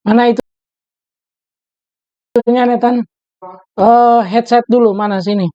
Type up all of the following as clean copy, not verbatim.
Mana itunya Nathan? Headset dulu, mana sini?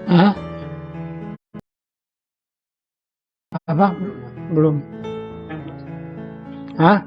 Hah? Apa? Belum. Hah?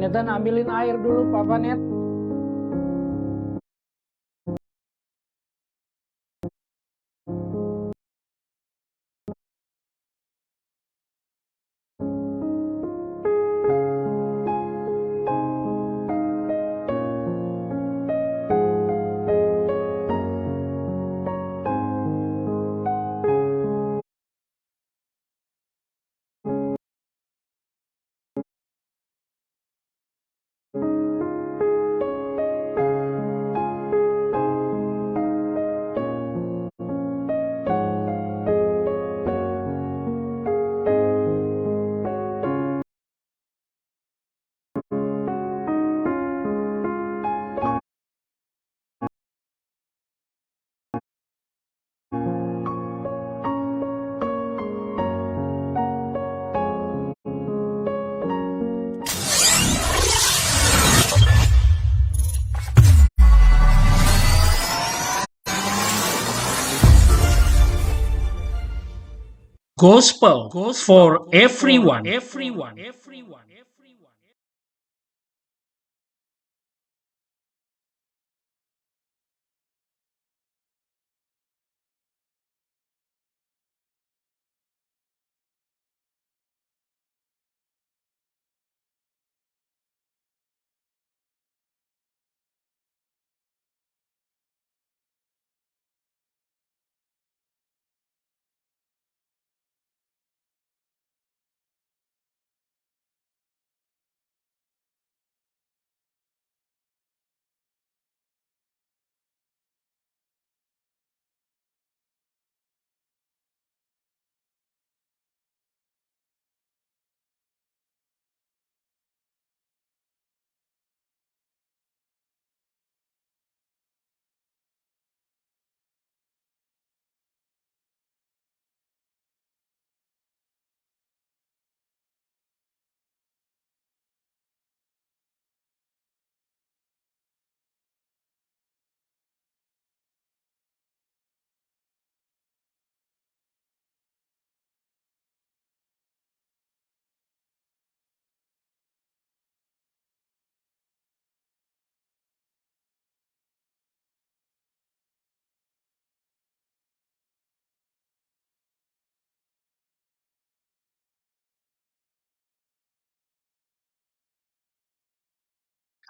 Netan ambilin air dulu, Papa Net. Gospel for everyone.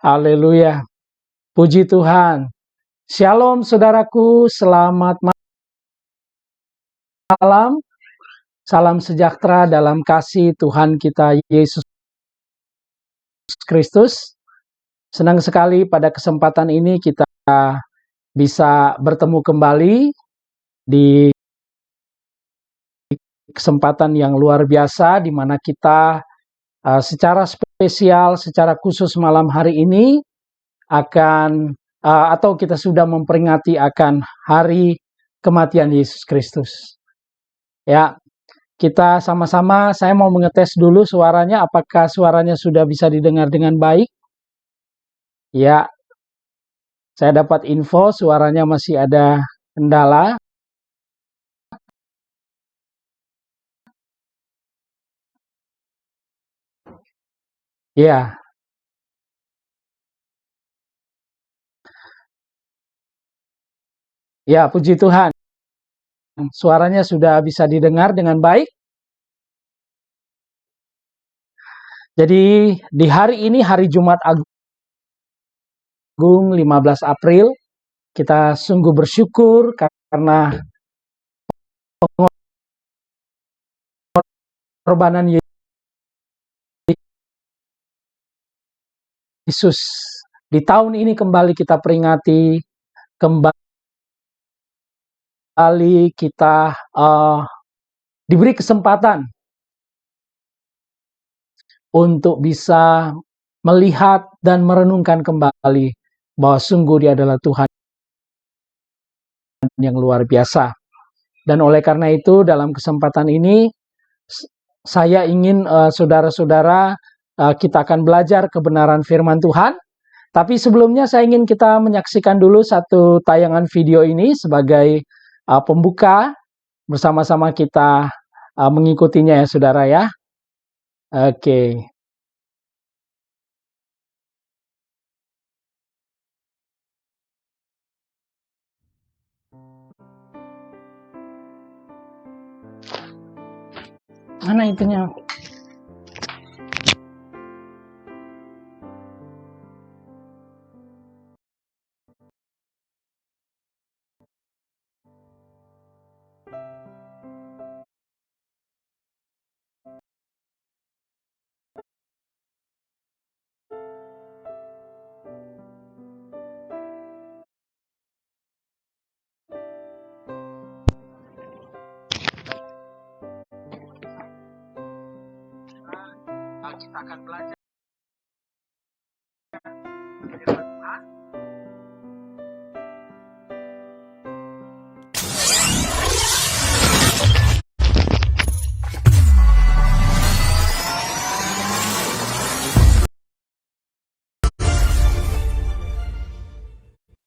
Haleluya. Puji Tuhan. Shalom saudaraku, selamat malam. Salam sejahtera dalam kasih Tuhan kita Yesus Kristus. Senang sekali pada kesempatan ini kita bisa bertemu kembali di kesempatan yang luar biasa di mana kita secara spesial, secara khusus malam hari ini akan atau kita sudah memperingati akan hari kematian Yesus Kristus. Ya, kita sama-sama, saya mau mengetes dulu suaranya, apakah suaranya sudah bisa didengar dengan baik? Ya, saya dapat info suaranya masih ada kendala. Ya, ya, puji Tuhan. Suaranya sudah bisa didengar dengan baik. Jadi di hari ini, hari Jumat Agung 15 April, kita sungguh bersyukur karena pengorbanan Yesus. Di tahun ini kembali kita peringati, kembali kita diberi kesempatan untuk bisa melihat dan merenungkan kembali bahwa sungguh Dia adalah Tuhan yang luar biasa. Dan oleh karena itu dalam kesempatan ini saya ingin saudara-saudara kita akan belajar kebenaran firman Tuhan. Tapi sebelumnya saya ingin kita menyaksikan dulu satu tayangan video ini sebagai pembuka, bersama-sama kita mengikutinya ya saudara ya. Oke. Mana itunya? Kita akan belajar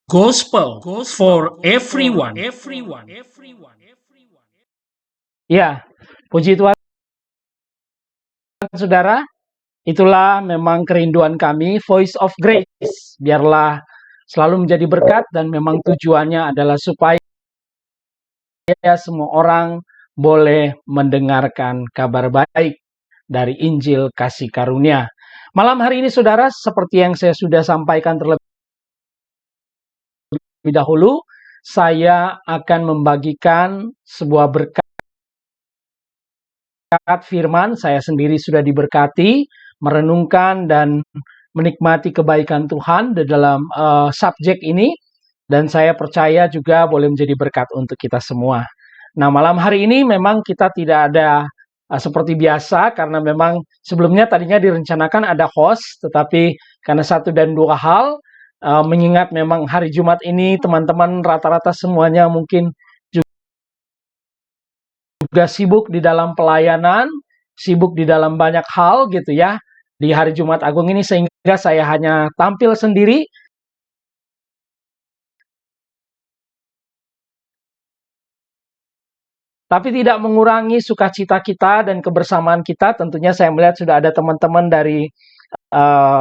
Gospel for everyone. Ya, puji Tuhan saudara. Itulah memang kerinduan kami, Voice of Grace. Biarlah selalu menjadi berkat dan memang tujuannya adalah supaya semua orang boleh mendengarkan kabar baik dari Injil kasih karunia. Malam hari ini saudara, seperti yang saya sudah sampaikan terlebih dahulu, saya akan membagikan sebuah berkat firman. Saya sendiri sudah diberkati, merenungkan dan menikmati kebaikan Tuhan di dalam subjek ini. Dan saya percaya juga boleh menjadi berkat untuk kita semua. Nah, malam hari ini memang kita tidak ada seperti biasa, karena memang sebelumnya tadinya direncanakan ada host, tetapi karena satu dan dua hal, mengingat memang hari Jumat ini teman-teman rata-rata semuanya mungkin juga sibuk di dalam pelayanan, sibuk di dalam banyak hal gitu ya, di hari Jumat Agung ini, sehingga saya hanya tampil sendiri. Tapi tidak mengurangi sukacita kita dan kebersamaan kita. Tentunya saya melihat sudah ada teman-teman dari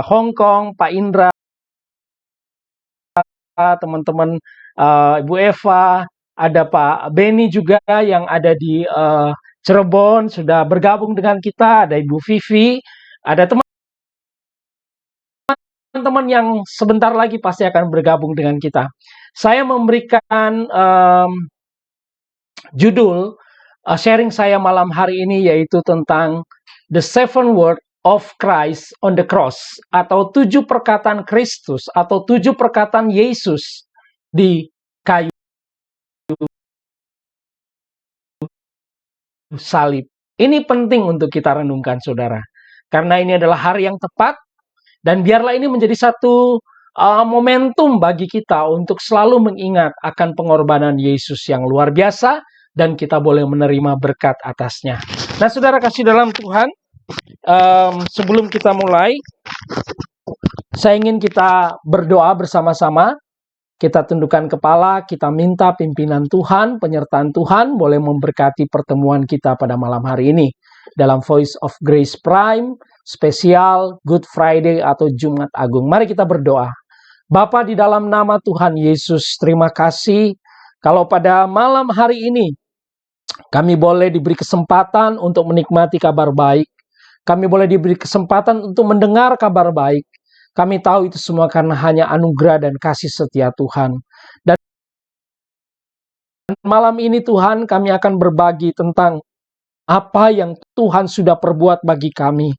Hong Kong, Pak Indra, teman-teman Ibu Eva, ada Pak Beni juga yang ada di Cirebon, sudah bergabung dengan kita, ada Ibu Vivi, ada teman-teman yang sebentar lagi pasti akan bergabung dengan kita. Saya memberikan judul sharing saya malam hari ini yaitu tentang The Seven Word of Christ on the Cross, atau 7 perkataan Kristus, atau 7 perkataan Yesus di kayu salib. Ini penting untuk kita renungkan, saudara. Karena ini adalah hari yang tepat, dan biarlah ini menjadi satu momentum bagi kita untuk selalu mengingat akan pengorbanan Yesus yang luar biasa, dan kita boleh menerima berkat atasnya. Nah, saudara kasih dalam Tuhan, sebelum kita mulai, saya ingin kita berdoa bersama-sama. Kita tundukkan kepala, kita minta pimpinan Tuhan, penyertaan Tuhan boleh memberkati pertemuan kita pada malam hari ini. Dalam Voice of Grace Prime, spesial Good Friday atau Jumat Agung. Mari kita berdoa. Bapa, di dalam nama Tuhan Yesus, terima kasih kalau pada malam hari ini kami boleh diberi kesempatan untuk menikmati kabar baik. Kami boleh diberi kesempatan untuk mendengar kabar baik. Kami tahu itu semua karena hanya anugerah dan kasih setia Tuhan. Dan malam ini Tuhan, kami akan berbagi tentang apa yang Tuhan sudah perbuat bagi kami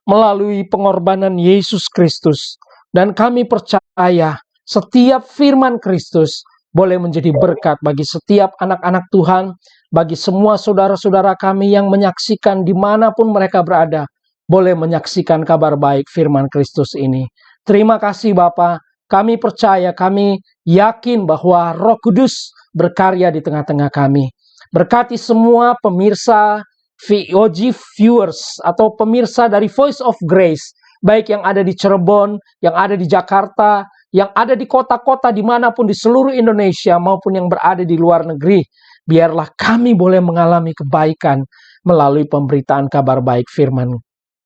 melalui pengorbanan Yesus Kristus. Dan kami percaya setiap firman Kristus boleh menjadi berkat bagi setiap anak-anak Tuhan, bagi semua saudara-saudara kami yang menyaksikan dimanapun mereka berada, boleh menyaksikan kabar baik firman Kristus ini. Terima kasih Bapa. Kami percaya, kami yakin bahwa Roh Kudus berkarya di tengah-tengah kami. Berkati semua pemirsa VOG viewers atau pemirsa dari Voice of Grace, baik yang ada di Cirebon, yang ada di Jakarta, yang ada di kota-kota dimanapun di seluruh Indonesia maupun yang berada di luar negeri. Biarlah kami boleh mengalami kebaikan melalui pemberitaan kabar baik firman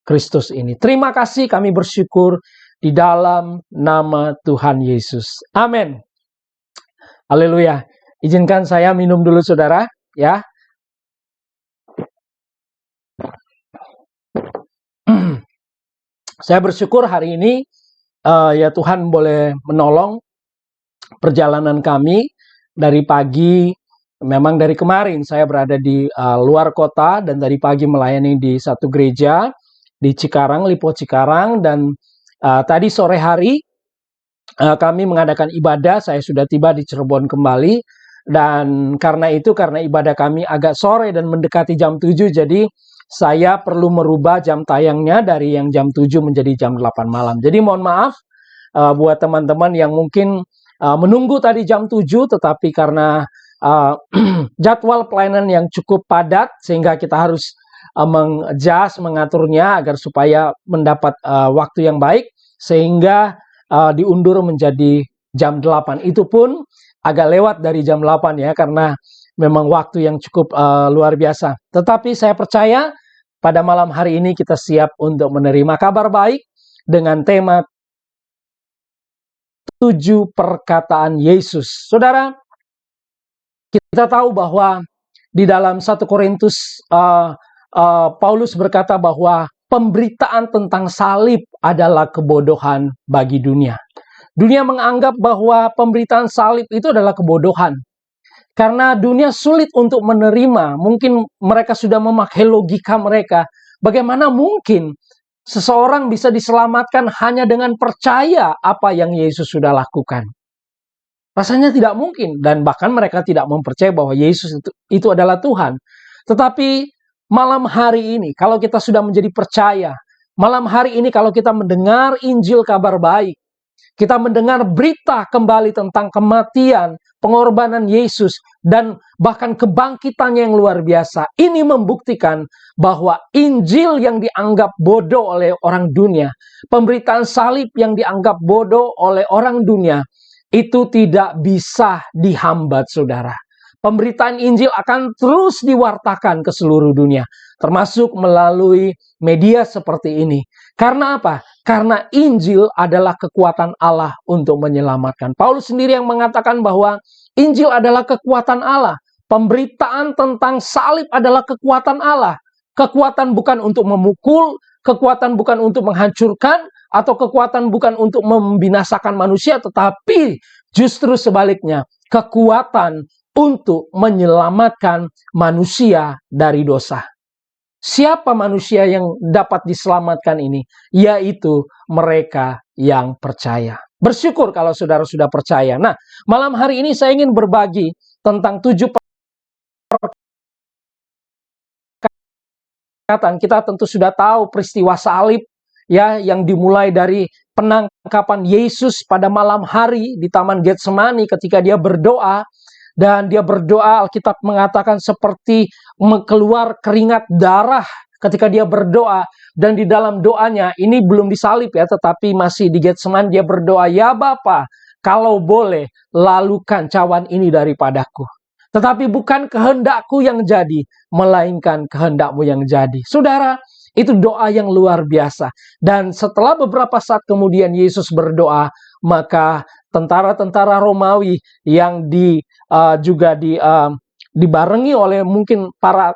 Kristus ini. Terima kasih, kami bersyukur di dalam nama Tuhan Yesus. Amin. Haleluya. Izinkan saya minum dulu saudara, ya. Saya bersyukur hari ini ya Tuhan boleh menolong perjalanan kami dari pagi. Memang dari kemarin saya berada di luar kota dan dari pagi melayani di satu gereja di Cikarang, Lipo Cikarang, dan tadi sore hari kami mengadakan ibadah. Saya sudah tiba di Cirebon kembali, dan karena ibadah kami agak sore dan mendekati jam 7, jadi saya perlu merubah jam tayangnya dari yang jam 7 menjadi jam 8 malam. Jadi mohon maaf buat teman-teman yang mungkin menunggu tadi jam 7, tetapi karena jadwal pelayanan yang cukup padat sehingga kita harus mengaturnya agar supaya mendapat waktu yang baik, sehingga diundur menjadi jam 8. Itu pun agak lewat dari jam 8 ya, karena memang waktu yang cukup luar biasa. Tetapi saya percaya pada malam hari ini kita siap untuk menerima kabar baik dengan tema 7 perkataan Yesus. Saudara, kita tahu bahwa di dalam 1 Korintus Paulus berkata bahwa pemberitaan tentang salib adalah kebodohan bagi dunia. Dunia menganggap bahwa pemberitaan salib itu adalah kebodohan. Karena dunia sulit untuk menerima, mungkin mereka sudah memakai logika mereka. Bagaimana mungkin seseorang bisa diselamatkan hanya dengan percaya apa yang Yesus sudah lakukan? Rasanya tidak mungkin, dan bahkan mereka tidak mempercayai bahwa Yesus itu adalah Tuhan. Tetapi malam hari ini, kalau kita sudah menjadi percaya, malam hari ini kalau kita mendengar Injil kabar baik, kita mendengar berita kembali tentang kematian, pengorbanan Yesus, dan bahkan kebangkitannya yang luar biasa. Ini membuktikan bahwa Injil yang dianggap bodoh oleh orang dunia, pemberitaan salib yang dianggap bodoh oleh orang dunia, itu tidak bisa dihambat, saudara. Pemberitaan Injil akan terus diwartakan ke seluruh dunia, termasuk melalui media seperti ini. Karena apa? Karena Injil adalah kekuatan Allah untuk menyelamatkan. Paulus sendiri yang mengatakan bahwa Injil adalah kekuatan Allah. Pemberitaan tentang salib adalah kekuatan Allah. Kekuatan bukan untuk memukul, kekuatan bukan untuk menghancurkan, atau kekuatan bukan untuk membinasakan manusia, tetapi justru sebaliknya, kekuatan untuk menyelamatkan manusia dari dosa. Siapa manusia yang dapat diselamatkan ini? Yaitu mereka yang percaya. Bersyukur kalau saudara sudah percaya. Nah, malam hari ini saya ingin berbagi tentang 7 kita tentu sudah tahu peristiwa salib ya, yang dimulai dari penangkapan Yesus pada malam hari di Taman Getsemani ketika dia berdoa. Dan dia berdoa, Alkitab mengatakan seperti keluar keringat darah ketika dia berdoa. Dan di dalam doanya, ini belum disalib ya, tetapi masih di Getsemani dia berdoa, "Ya Bapa, kalau boleh, lalukan cawan ini daripadaku. Tetapi bukan kehendakku yang jadi, melainkan kehendakmu yang jadi." Saudara, itu doa yang luar biasa. Dan setelah beberapa saat kemudian Yesus berdoa, maka tentara-tentara Romawi yang juga dibarengi oleh mungkin para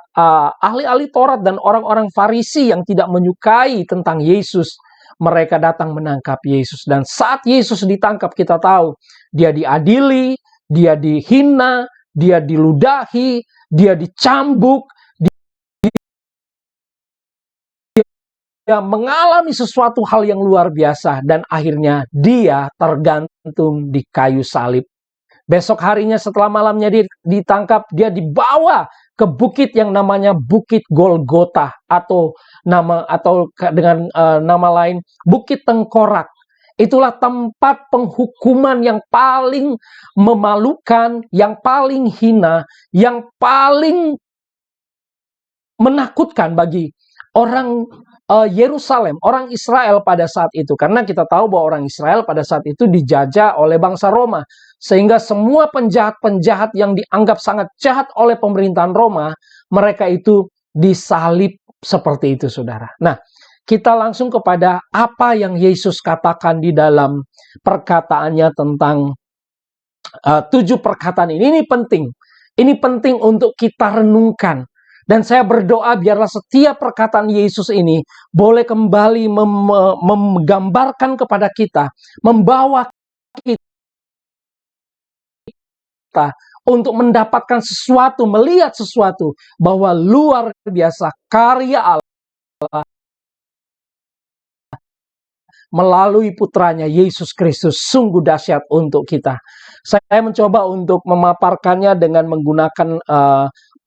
ahli-ahli Taurat dan orang-orang Farisi yang tidak menyukai tentang Yesus, mereka datang menangkap Yesus. Dan saat Yesus ditangkap, kita tahu dia diadili, dia dihina, dia diludahi, dia dicambuk, dia mengalami sesuatu hal yang luar biasa, dan akhirnya dia tergantung di kayu salib. Besok harinya setelah malamnya dia ditangkap, dia dibawa ke bukit yang namanya Bukit Golgota, atau dengan nama lain Bukit Tengkorak. Itulah tempat penghukuman yang paling memalukan, yang paling hina, yang paling menakutkan bagi orang Yerusalem, orang Israel pada saat itu. Karena kita tahu bahwa orang Israel pada saat itu dijajah oleh bangsa Roma. Sehingga semua penjahat-penjahat yang dianggap sangat jahat oleh pemerintahan Roma, mereka itu disalib seperti itu, saudara. Nah, kita langsung kepada apa yang Yesus katakan di dalam perkataannya tentang 7 perkataan ini. Ini penting. Ini penting untuk kita renungkan. Dan saya berdoa biarlah setiap perkataan Yesus ini boleh kembali menggambarkan kepada kita, membawa kita untuk mendapatkan sesuatu, melihat sesuatu, bahwa luar biasa karya Allah melalui putranya Yesus Kristus sungguh dahsyat untuk kita. Saya mencoba untuk memaparkannya dengan menggunakan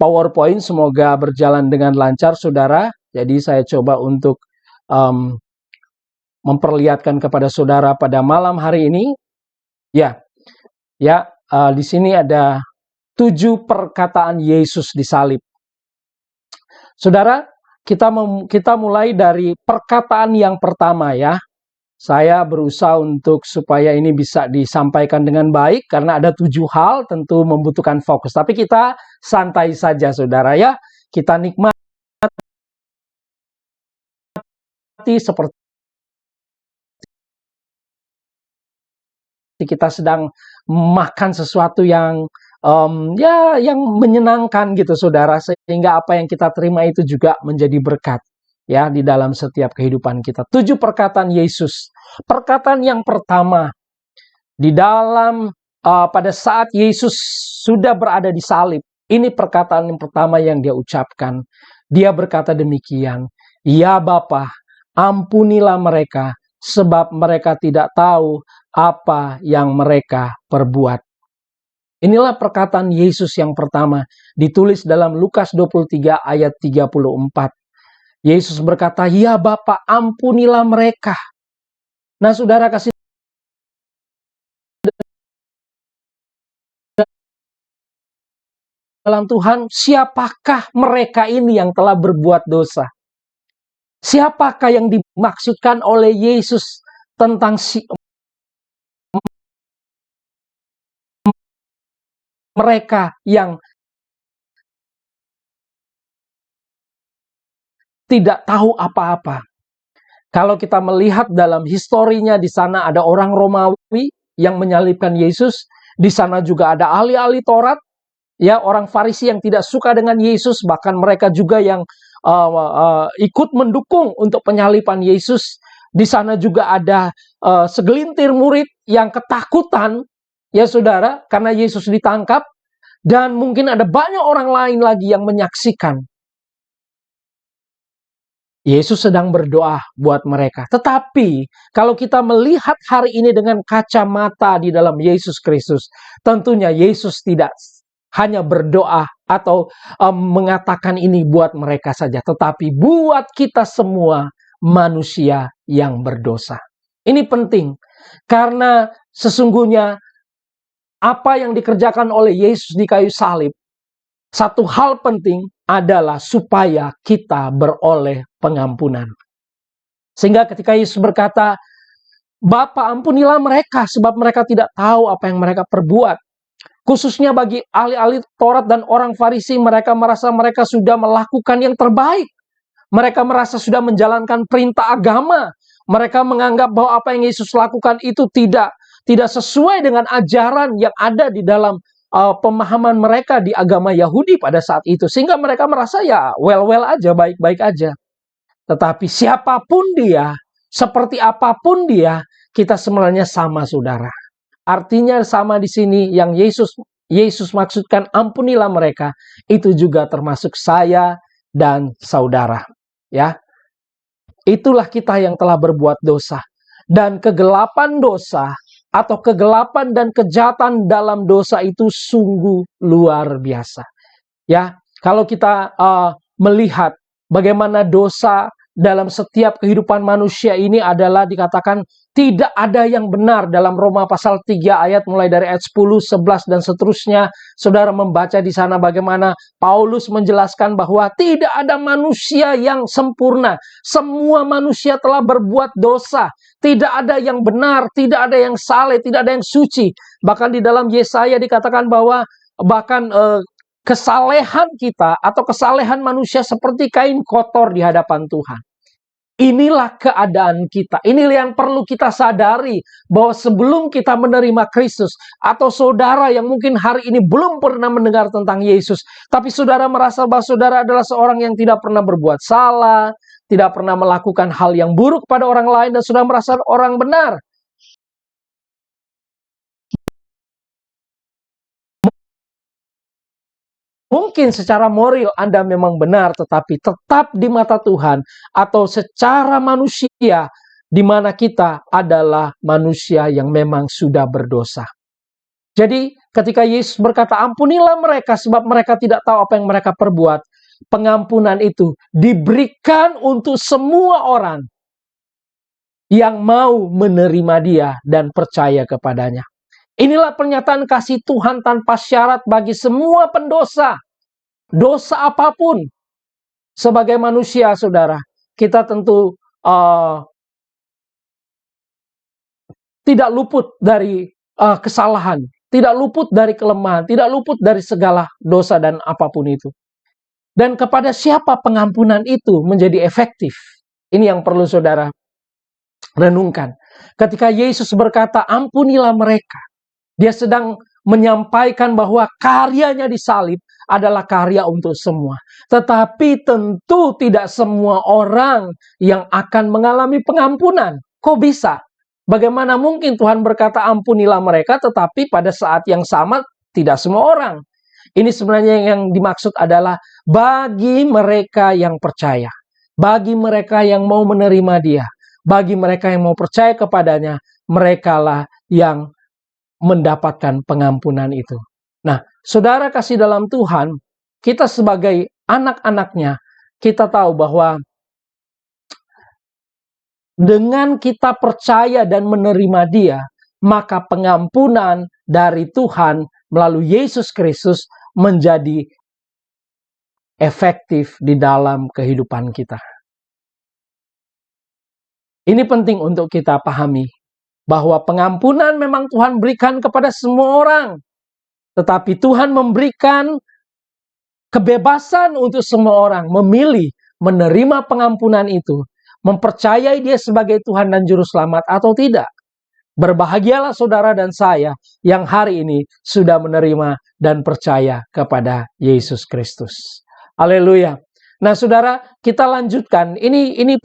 PowerPoint, semoga berjalan dengan lancar, saudara. Jadi saya coba untuk memperlihatkan kepada saudara pada malam hari ini. Di sini ada 7 perkataan Yesus disalib. Saudara, kita mulai dari perkataan yang pertama ya. Saya berusaha untuk supaya ini bisa disampaikan dengan baik, karena ada 7 hal tentu membutuhkan fokus. Tapi kita santai saja, saudara ya. Kita nikmati seperti kita sedang makan sesuatu yang yang menyenangkan gitu, saudara. Sehingga apa yang kita terima itu juga menjadi berkat ya di dalam setiap kehidupan kita. 7 perkataan Yesus. Perkataan yang pertama di dalam pada saat Yesus sudah berada di salib, ini perkataan yang pertama yang dia ucapkan. Dia berkata demikian, "Ya Bapa, ampunilah mereka, sebab mereka tidak tahu apa yang mereka perbuat." Inilah perkataan Yesus yang pertama, ditulis dalam Lukas 23 ayat 34. Yesus berkata, "Ya Bapa, ampunilah mereka." Nah, saudara kasih dalam Tuhan, siapakah mereka ini yang telah berbuat dosa? Siapakah yang dimaksudkan oleh Yesus tentang mereka yang tidak tahu apa-apa? Kalau kita melihat dalam historinya, di sana ada orang Romawi yang menyalibkan Yesus. Di sana juga ada ahli-ahli Taurat, ya, orang Farisi yang tidak suka dengan Yesus. Bahkan mereka juga yang ikut mendukung untuk penyaliban Yesus. Di sana juga ada segelintir murid yang ketakutan, ya saudara, karena Yesus ditangkap. Dan mungkin ada banyak orang lain lagi yang menyaksikan Yesus sedang berdoa buat mereka. Tetapi kalau kita melihat hari ini dengan kacamata di dalam Yesus Kristus, tentunya Yesus tidak hanya berdoa atau mengatakan ini buat mereka saja, tetapi buat kita semua manusia yang berdosa. Ini penting karena sesungguhnya apa yang dikerjakan oleh Yesus di kayu salib, satu hal penting adalah supaya kita beroleh pengampunan. Sehingga ketika Yesus berkata, Bapa, ampunilah mereka sebab mereka tidak tahu apa yang mereka perbuat. Khususnya bagi ahli-ahli Taurat dan orang Farisi, mereka merasa mereka sudah melakukan yang terbaik. Mereka merasa sudah menjalankan perintah agama. Mereka menganggap bahwa apa yang Yesus lakukan itu tidak sesuai dengan ajaran yang ada di dalam pemahaman mereka di agama Yahudi pada saat itu. Sehingga mereka merasa ya well-well aja, baik-baik aja. Tetapi siapapun dia, seperti apapun dia, kita sebenarnya sama, saudara. Artinya sama di sini yang Yesus maksudkan ampunilah mereka, itu juga termasuk saya dan saudara. Ya, itulah kita yang telah berbuat dosa. Dan kegelapan dosa atau kegelapan dan kejahatan dalam dosa itu sungguh luar biasa. Ya, kalau kita melihat bagaimana dosa dalam setiap kehidupan manusia ini adalah dikatakan tidak ada yang benar dalam Roma pasal 3 ayat mulai dari ayat 10, 11 dan seterusnya. Saudara membaca di sana bagaimana Paulus menjelaskan bahwa tidak ada manusia yang sempurna. Semua manusia telah berbuat dosa. Tidak ada yang benar, tidak ada yang saleh, tidak ada yang suci. Bahkan di dalam Yesaya dikatakan bahwa bahkan kesalehan kita atau kesalehan manusia seperti kain kotor di hadapan Tuhan. Inilah keadaan kita. Inilah yang perlu kita sadari bahwa sebelum kita menerima Kristus atau saudara yang mungkin hari ini belum pernah mendengar tentang Yesus, tapi saudara merasa bahwa saudara adalah seorang yang tidak pernah berbuat salah, tidak pernah melakukan hal yang buruk pada orang lain dan sudah merasa orang benar. Mungkin secara moral Anda memang benar, tetapi tetap di mata Tuhan atau secara manusia, di mana kita adalah manusia yang memang sudah berdosa. Jadi ketika Yesus berkata, ampunilah mereka sebab mereka tidak tahu apa yang mereka perbuat, pengampunan itu diberikan untuk semua orang yang mau menerima dia dan percaya kepadanya. Inilah pernyataan kasih Tuhan tanpa syarat bagi semua pendosa. Dosa apapun. Sebagai manusia, saudara, kita tentu tidak luput dari kesalahan. Tidak luput dari kelemahan. Tidak luput dari segala dosa dan apapun itu. Dan kepada siapa pengampunan itu menjadi efektif? Ini yang perlu saudara renungkan. Ketika Yesus berkata, ampunilah mereka. Dia sedang menyampaikan bahwa karyanya di salib adalah karya untuk semua. Tetapi tentu tidak semua orang yang akan mengalami pengampunan. Kok bisa? Bagaimana mungkin Tuhan berkata ampunilah mereka, tetapi pada saat yang sama tidak semua orang. Ini sebenarnya yang dimaksud adalah bagi mereka yang percaya. Bagi mereka yang mau menerima dia. Bagi mereka yang mau percaya kepadanya, merekalah yang mendapatkan pengampunan itu. Nah, saudara kasih dalam Tuhan, kita sebagai anak-anaknya, kita tahu bahwa dengan kita percaya dan menerima dia, maka pengampunan dari Tuhan melalui Yesus Kristus menjadi efektif di dalam kehidupan kita. Ini penting untuk kita pahami. Bahwa pengampunan memang Tuhan berikan kepada semua orang. Tetapi Tuhan memberikan kebebasan untuk semua orang memilih menerima pengampunan itu. Mempercayai dia sebagai Tuhan dan Juru Selamat atau tidak. Berbahagialah saudara dan saya yang hari ini sudah menerima dan percaya kepada Yesus Kristus. Haleluya. Nah, saudara, kita lanjutkan. Ini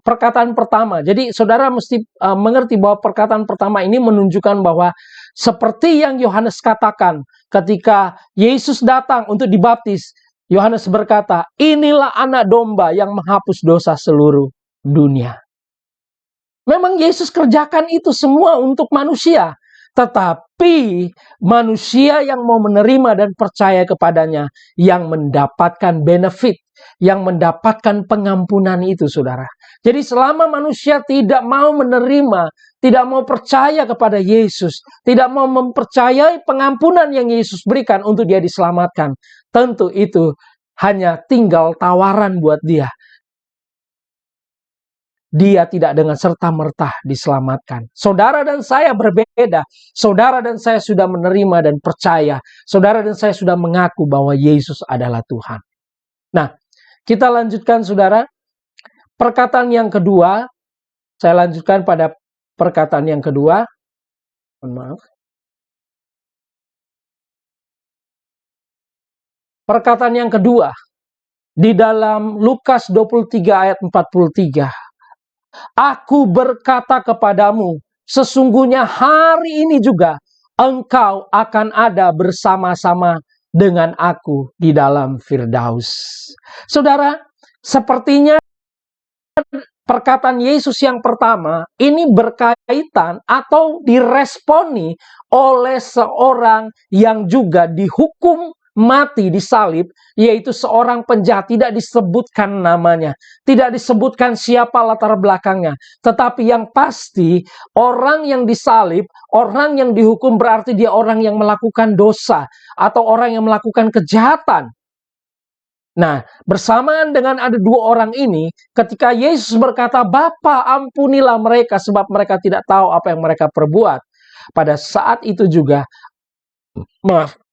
perkataan pertama. Jadi, saudara mesti mengerti bahwa perkataan pertama ini menunjukkan bahwa seperti yang Yohanes katakan ketika Yesus datang untuk dibaptis, Yohanes berkata, inilah anak domba yang menghapus dosa seluruh dunia. Memang Yesus kerjakan itu semua untuk manusia. Tetapi Tapi manusia yang mau menerima dan percaya kepadanya yang mendapatkan benefit, yang mendapatkan pengampunan itu, saudara. Jadi selama manusia tidak mau menerima, tidak mau percaya kepada Yesus, tidak mau mempercayai pengampunan yang Yesus berikan untuk dia diselamatkan, tentu itu hanya tinggal tawaran buat dia. Dia tidak dengan serta-merta diselamatkan. Saudara dan saya berbeda. Saudara dan saya sudah menerima dan percaya. Saudara dan saya sudah mengaku bahwa Yesus adalah Tuhan. Nah, kita lanjutkan, saudara. Perkataan yang kedua, saya lanjutkan pada perkataan yang kedua. Mohon maaf. Perkataan yang kedua, di dalam Lukas 23 ayat 43. Aku berkata kepadamu, sesungguhnya hari ini juga engkau akan ada bersama-sama dengan aku di dalam Firdaus. Saudara, sepertinya perkataan Yesus yang pertama ini berkaitan atau diresponi oleh seorang yang juga dihukum mati disalib, yaitu seorang penjahat. Tidak disebutkan namanya, tidak disebutkan siapa latar belakangnya, tetapi yang pasti orang yang disalib, orang yang dihukum berarti dia orang yang melakukan dosa atau orang yang melakukan kejahatan. Nah, bersamaan dengan ada dua orang ini, ketika Yesus berkata, "Bapa, ampunilah mereka sebab mereka tidak tahu apa yang mereka perbuat." Pada saat itu juga,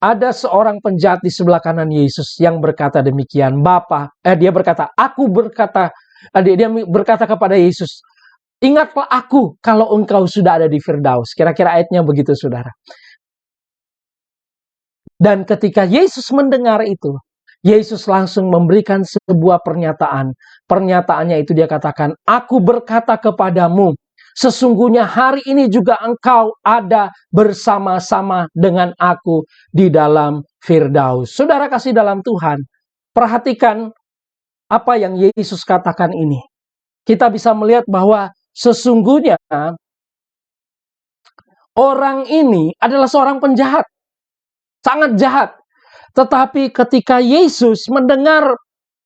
ada seorang penjahat di sebelah kanan Yesus yang berkata demikian, dia berkata kepada Yesus, "Ingatlah aku kalau engkau sudah ada di Firdaus." Kira-kira ayatnya begitu, saudara. Dan ketika Yesus mendengar itu, Yesus langsung memberikan sebuah pernyataan. Pernyataannya itu dia katakan, "Aku berkata kepadamu, sesungguhnya hari ini juga engkau ada bersama-sama dengan aku di dalam Firdaus." Saudara kasih dalam Tuhan, perhatikan apa yang Yesus katakan ini. Kita bisa melihat bahwa sesungguhnya orang ini adalah seorang penjahat. Sangat jahat. Tetapi ketika Yesus mendengar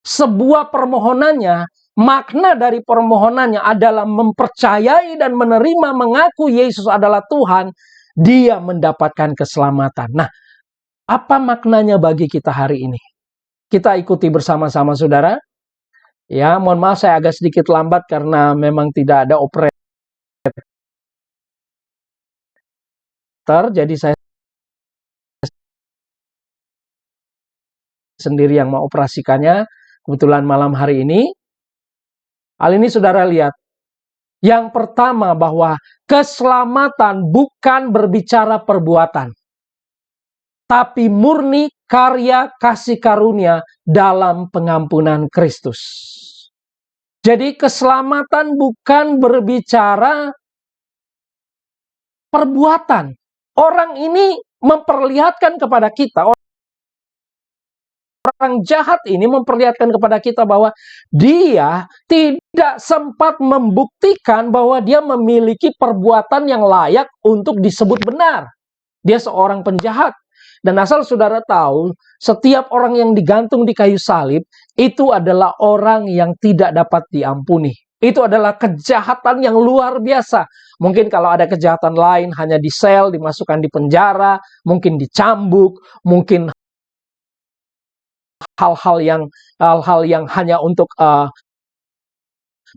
sebuah permohonannya, makna dari permohonannya adalah mempercayai dan menerima, mengaku Yesus adalah Tuhan, dia mendapatkan keselamatan. Nah, apa maknanya bagi kita hari ini? Kita ikuti bersama-sama, saudara. Ya, mohon maaf saya agak sedikit lambat karena memang tidak ada operator, jadi saya sendiri yang mengoperasikannya. Kebetulan malam hari ini. Hal ini saudara lihat. Yang pertama bahwa keselamatan bukan berbicara perbuatan, tapi murni karya kasih karunia dalam pengampunan Kristus. Jadi keselamatan bukan berbicara perbuatan. Orang ini memperlihatkan kepada kita, orang jahat ini memperlihatkan kepada kita bahwa dia tidak sempat membuktikan bahwa dia memiliki perbuatan yang layak untuk disebut benar. Dia seorang penjahat. Dan asal saudara tahu, setiap orang yang digantung di kayu salib, itu adalah orang yang tidak dapat diampuni. Itu adalah kejahatan yang luar biasa. Mungkin kalau ada kejahatan lain, hanya di sel, dimasukkan di penjara, mungkin dicambuk, mungkin hal-hal yang hanya untuk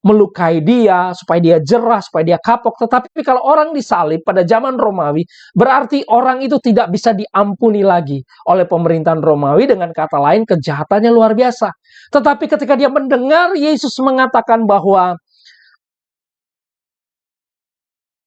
melukai dia, supaya dia jerah, supaya dia kapok. Tetapi kalau orang disalib pada zaman Romawi, berarti orang itu tidak bisa diampuni lagi oleh pemerintahan Romawi. Dengan kata lain, kejahatannya luar biasa. Tetapi ketika dia mendengar Yesus mengatakan bahwa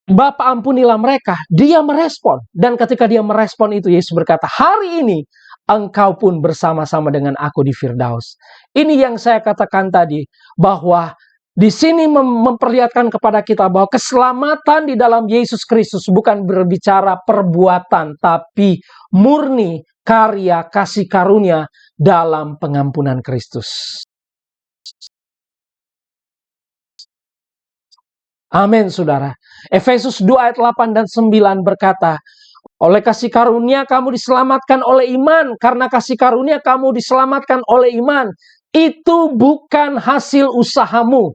"Bapa, ampunilah mereka," dia merespon. Dan ketika dia merespon itu, Yesus berkata, "Hari ini engkau pun bersama-sama dengan aku di Firdaus." Ini yang saya katakan tadi, bahwa di sini memperlihatkan kepada kita bahwa keselamatan di dalam Yesus Kristus bukan berbicara perbuatan, tapi murni karya kasih karunia dalam pengampunan Kristus. Amin, saudara. Efesus 2 ayat 8 dan 9 berkata, Oleh kasih karunia kamu diselamatkan oleh iman. Karena kasih karunia kamu diselamatkan oleh iman. Itu bukan hasil usahamu.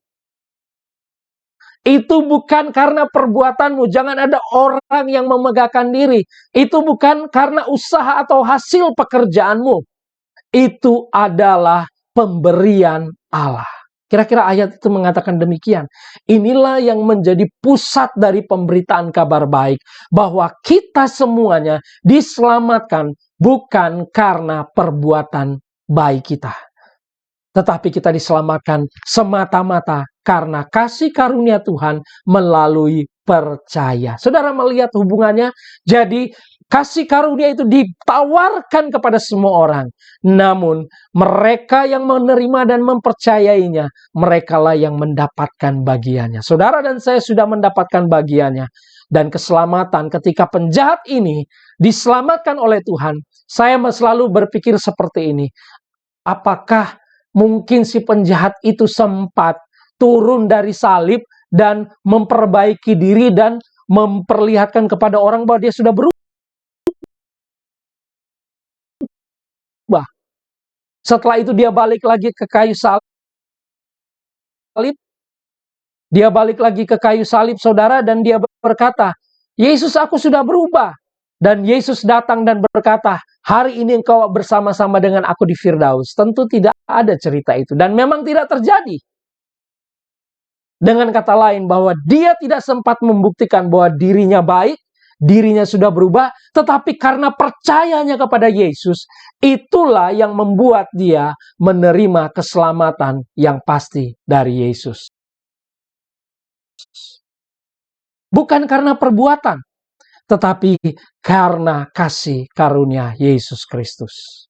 Itu bukan karena perbuatanmu. Jangan ada orang yang memegahkan diri. Itu bukan karena usaha atau hasil pekerjaanmu. Itu adalah pemberian Allah. Kira-kira ayat itu mengatakan demikian. Inilah yang menjadi pusat dari pemberitaan kabar baik. Bahwa kita semuanya diselamatkan bukan karena perbuatan baik kita. Tetapi kita diselamatkan semata-mata karena kasih karunia Tuhan melalui percaya. Saudara melihat hubungannya? Jadi kasih karunia itu ditawarkan kepada semua orang. Namun mereka yang menerima dan mempercayainya, merekalah yang mendapatkan bagiannya. Saudara dan saya sudah mendapatkan bagiannya. Dan keselamatan ketika penjahat ini diselamatkan oleh Tuhan, saya selalu berpikir seperti ini. Apakah mungkin si penjahat itu sempat turun dari salib dan memperbaiki diri dan memperlihatkan kepada orang bahwa dia sudah berubah? Setelah itu dia balik lagi ke kayu salib. Dia balik lagi ke kayu salib, saudara, dan dia berkata, Yesus, aku sudah berubah. Dan Yesus datang dan berkata, hari ini engkau bersama-sama dengan aku di Firdaus. Tentu tidak ada cerita itu. Dan memang tidak terjadi. Dengan kata lain, bahwa dia tidak sempat membuktikan bahwa dirinya baik, dirinya sudah berubah, tetapi karena percayanya kepada Yesus, itulah yang membuat dia menerima keselamatan yang pasti dari Yesus. Bukan karena perbuatan, tetapi karena kasih karunia Yesus Kristus.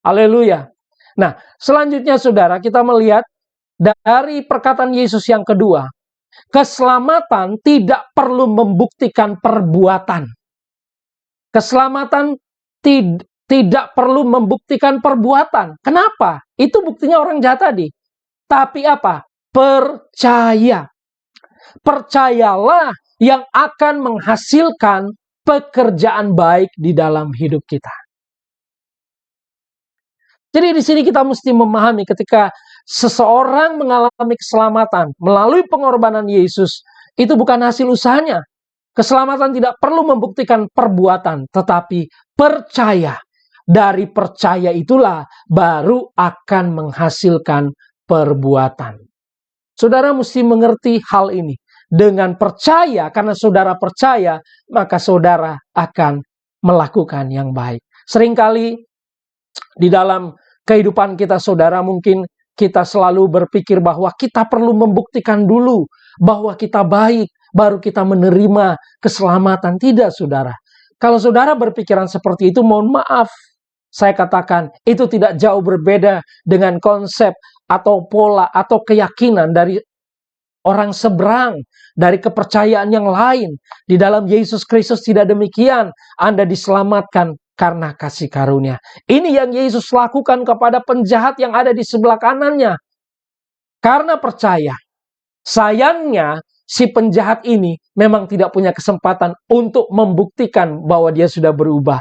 Haleluya. Nah, selanjutnya saudara, kita melihat dari perkataan Yesus yang kedua, keselamatan tidak perlu membuktikan perbuatan. Keselamatan tidak perlu membuktikan perbuatan. Kenapa? Itu buktinya orang jahat tadi. Tapi apa? Percaya. Percayalah yang akan menghasilkan pekerjaan baik di dalam hidup kita. Jadi di sini kita mesti memahami ketika seseorang mengalami keselamatan melalui pengorbanan Yesus, itu bukan hasil usahanya. Keselamatan tidak perlu membuktikan perbuatan, tetapi percaya. Dari percaya itulah baru akan menghasilkan perbuatan. Saudara mesti mengerti hal ini. Dengan percaya, karena saudara percaya, maka saudara akan melakukan yang baik. Seringkali di dalam kehidupan kita, saudara, mungkin kita selalu berpikir bahwa kita perlu membuktikan dulu bahwa kita baik, baru kita menerima keselamatan. Tidak, saudara. Kalau saudara berpikiran seperti itu, mohon maaf, saya katakan itu tidak jauh berbeda dengan konsep atau pola atau keyakinan dari orang seberang, dari kepercayaan yang lain. Di dalam Yesus Kristus tidak demikian. Anda diselamatkan karena kasih karunia. Ini yang Yesus lakukan kepada penjahat yang ada di sebelah kanannya. Karena percaya. Sayangnya, si penjahat ini memang tidak punya kesempatan untuk membuktikan bahwa dia sudah berubah.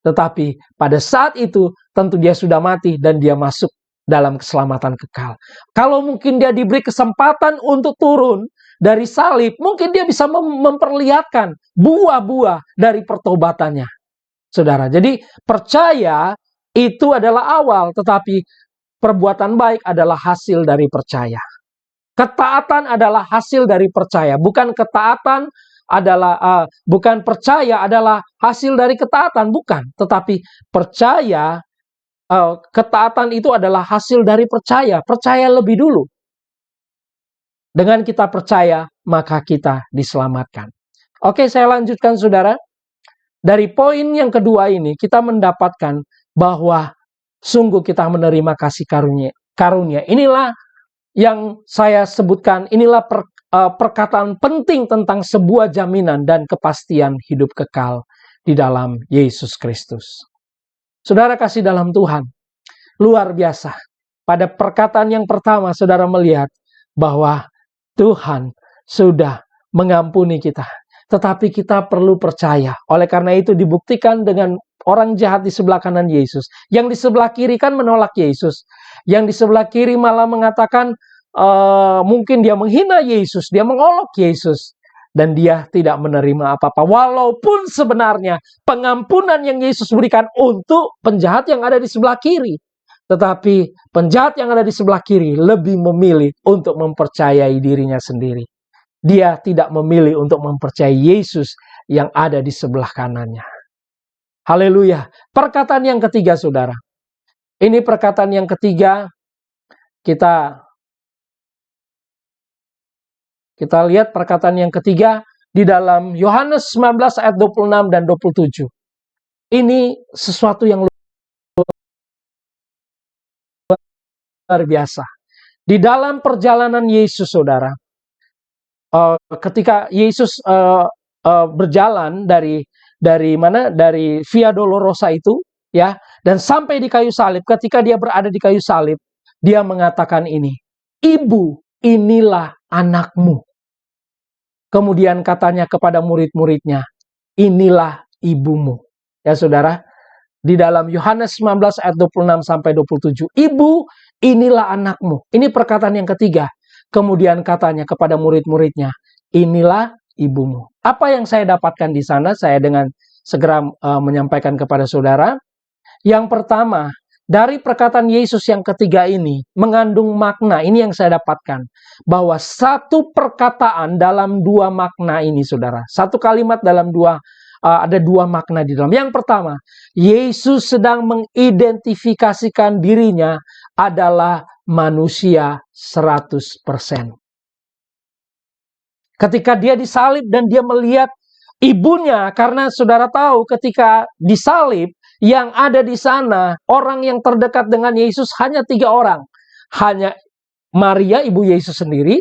Tetapi pada saat itu tentu dia sudah mati dan dia masuk dalam keselamatan kekal. Kalau mungkin dia diberi kesempatan untuk turun dari salib, mungkin dia bisa memperlihatkan buah-buah dari pertobatannya. Saudara, jadi percaya itu adalah awal, tetapi perbuatan baik adalah hasil dari percaya. Ketaatan adalah hasil dari percaya, bukan ketaatan adalah bukan percaya adalah hasil dari ketaatan, bukan. Tetapi percaya, ketaatan itu adalah hasil dari percaya. Percaya lebih dulu. Dengan kita percaya, maka kita diselamatkan. Oke, saya lanjutkan saudara. Dari poin yang kedua ini, kita mendapatkan bahwa sungguh kita menerima kasih karunia. Inilah yang saya sebutkan, inilah perkataan penting tentang sebuah jaminan dan kepastian hidup kekal di dalam Yesus Kristus. Saudara kasih dalam Tuhan, luar biasa. Pada perkataan yang pertama, saudara melihat bahwa Tuhan sudah mengampuni kita. tetapi kita perlu percaya. Oleh karena itu dibuktikan dengan orang jahat di sebelah kanan Yesus. Yang di sebelah kiri kan menolak Yesus. Yang di sebelah kiri malah mengatakan mungkin dia menghina Yesus, dia mengolok Yesus. Dan dia tidak menerima apa-apa. Walaupun sebenarnya pengampunan yang Yesus berikan untuk penjahat yang ada di sebelah kiri. Tetapi penjahat yang ada di sebelah kiri lebih memilih untuk mempercayai dirinya sendiri. Dia tidak memilih untuk mempercayai Yesus yang ada di sebelah kanannya. Haleluya. Perkataan yang ketiga, saudara. Ini perkataan yang ketiga. Kita lihat perkataan yang ketiga di dalam Yohanes 19 ayat 26 dan 27. Ini sesuatu yang luar biasa. Di dalam perjalanan Yesus, saudara, ketika Yesus berjalan dari Via Dolorosa itu, ya, dan sampai di kayu salib. Ketika dia berada di kayu salib, dia mengatakan ini, "Ibu, inilah anakmu." Kemudian katanya kepada murid-muridnya, "Inilah ibumu." Ya, saudara, di dalam Yohanes 19 ayat 26 sampai 27, "Ibu, inilah anakmu." Ini perkataan yang ketiga. Kemudian katanya kepada murid-muridnya, "Inilah ibumu." Apa yang saya dapatkan di sana, saya dengan segera menyampaikan kepada saudara. Yang pertama, dari perkataan Yesus yang ketiga ini mengandung makna. Ini yang saya dapatkan, bahwa satu perkataan dalam dua makna ini, saudara. Satu kalimat dalam ada dua makna di dalam. Yang pertama, Yesus sedang mengidentifikasikan dirinya adalah manusia 100%. Ketika dia disalib dan dia melihat ibunya, karena saudara tahu ketika disalib, yang ada di sana, orang yang terdekat dengan Yesus hanya 3 orang. Hanya Maria, ibu Yesus sendiri,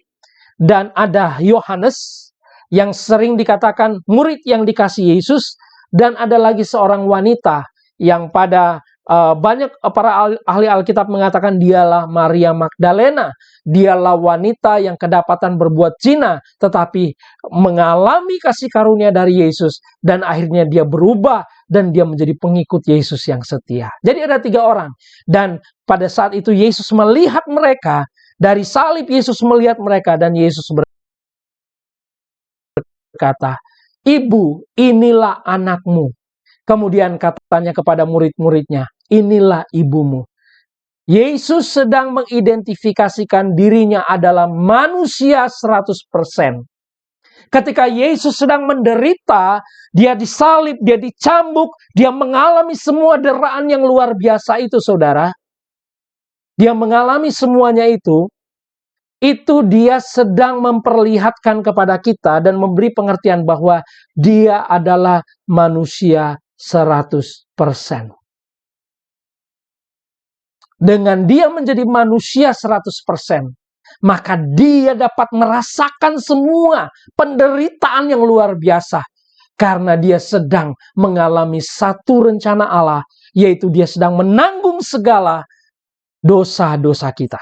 dan ada Yohanes, yang sering dikatakan murid yang dikasih Yesus, dan ada lagi seorang wanita, yang pada banyak para ahli Alkitab mengatakan dialah Maria Magdalena. Dialah wanita yang kedapatan berbuat zina, tetapi mengalami kasih karunia dari Yesus, dan akhirnya dia berubah, dan dia menjadi pengikut Yesus yang setia. Jadi ada 3 orang. Dan pada saat itu Yesus melihat mereka, dari salib Yesus melihat mereka, dan Yesus berkata, "Ibu, inilah anakmu." Kemudian katanya kepada murid-muridnya, "Inilah ibumu." Yesus sedang mengidentifikasikan dirinya adalah manusia 100%. Ketika Yesus sedang menderita, dia disalib, dia dicambuk, dia mengalami semua deraan yang luar biasa itu, saudara. Dia mengalami semuanya itu dia sedang memperlihatkan kepada kita dan memberi pengertian bahwa dia adalah manusia 100%. Dengan dia menjadi manusia 100%, maka dia dapat merasakan semua penderitaan yang luar biasa. Karena dia sedang mengalami satu rencana Allah, yaitu dia sedang menanggung segala dosa-dosa kita.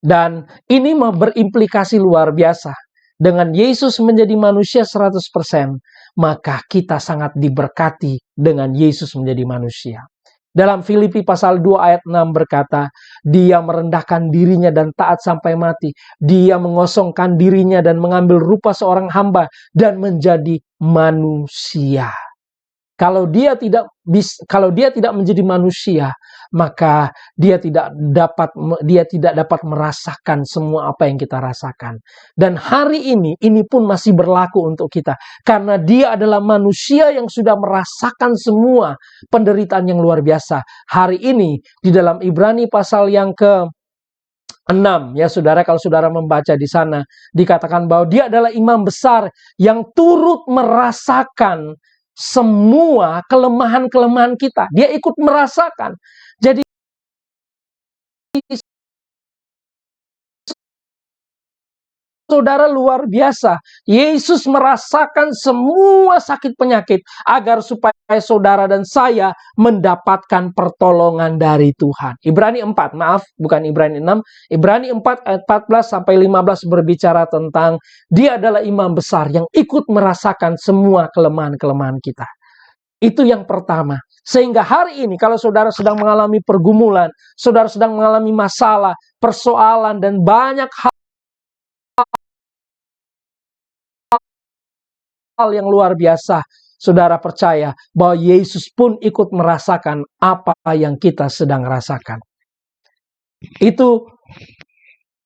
Dan ini berimplikasi luar biasa. Dengan Yesus menjadi manusia 100%, maka kita sangat diberkati dengan Yesus menjadi manusia. Dalam Filipi pasal 2 ayat 6 berkata, dia merendahkan dirinya dan taat sampai mati. Dia mengosongkan dirinya dan mengambil rupa seorang hamba dan menjadi manusia. Kalau dia tidak menjadi manusia, maka dia tidak dapat merasakan semua apa yang kita rasakan. Dan hari ini pun masih berlaku untuk kita. Karena dia adalah manusia yang sudah merasakan semua penderitaan yang luar biasa. Hari ini di dalam Ibrani pasal yang ke-6, ya saudara, kalau saudara membaca di sana, dikatakan bahwa dia adalah imam besar yang turut merasakan semua kelemahan-kelemahan kita. Dia ikut merasakan. Jadi saudara luar biasa. Yesus merasakan semua sakit penyakit agar supaya saudara dan saya mendapatkan pertolongan dari Tuhan. Ibrani 4, maaf, bukan Ibrani 6. Ibrani 4 ayat 14 sampai 15 berbicara tentang Dia adalah imam besar yang ikut merasakan semua kelemahan-kelemahan kita. Itu yang pertama. Sehingga hari ini kalau saudara sedang mengalami pergumulan, saudara sedang mengalami masalah, persoalan, dan banyak hal yang luar biasa, saudara percaya bahwa Yesus pun ikut merasakan apa yang kita sedang rasakan. Itu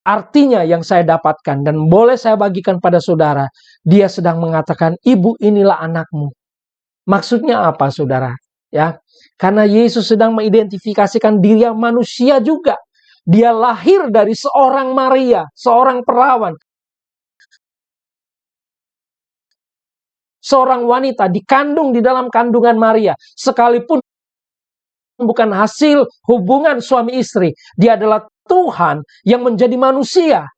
artinya yang saya dapatkan dan boleh saya bagikan pada saudara. Dia sedang mengatakan, ibu inilah anakmu. Maksudnya apa saudara? Ya, karena Yesus sedang mengidentifikasikan dia manusia juga. Dia lahir dari seorang Maria, seorang perawan. Seorang wanita dikandung di dalam kandungan Maria. Sekalipun bukan hasil hubungan suami istri. Dia adalah Tuhan yang menjadi manusia.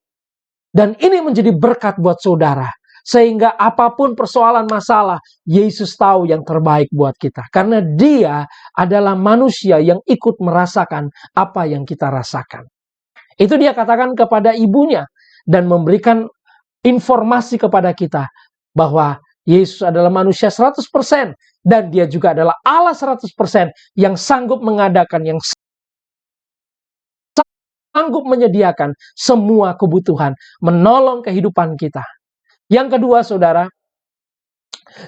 Dan ini menjadi berkat buat saudara. Sehingga apapun persoalan masalah, Yesus tahu yang terbaik buat kita. Karena dia adalah manusia yang ikut merasakan apa yang kita rasakan. Itu dia katakan kepada ibunya. Dan memberikan informasi kepada kita. Bahwa Yesus adalah manusia 100%. Dan dia juga adalah Allah 100%. Yang sanggup mengadakan, yang sanggup menyediakan semua kebutuhan. Menolong kehidupan kita. Yang kedua saudara.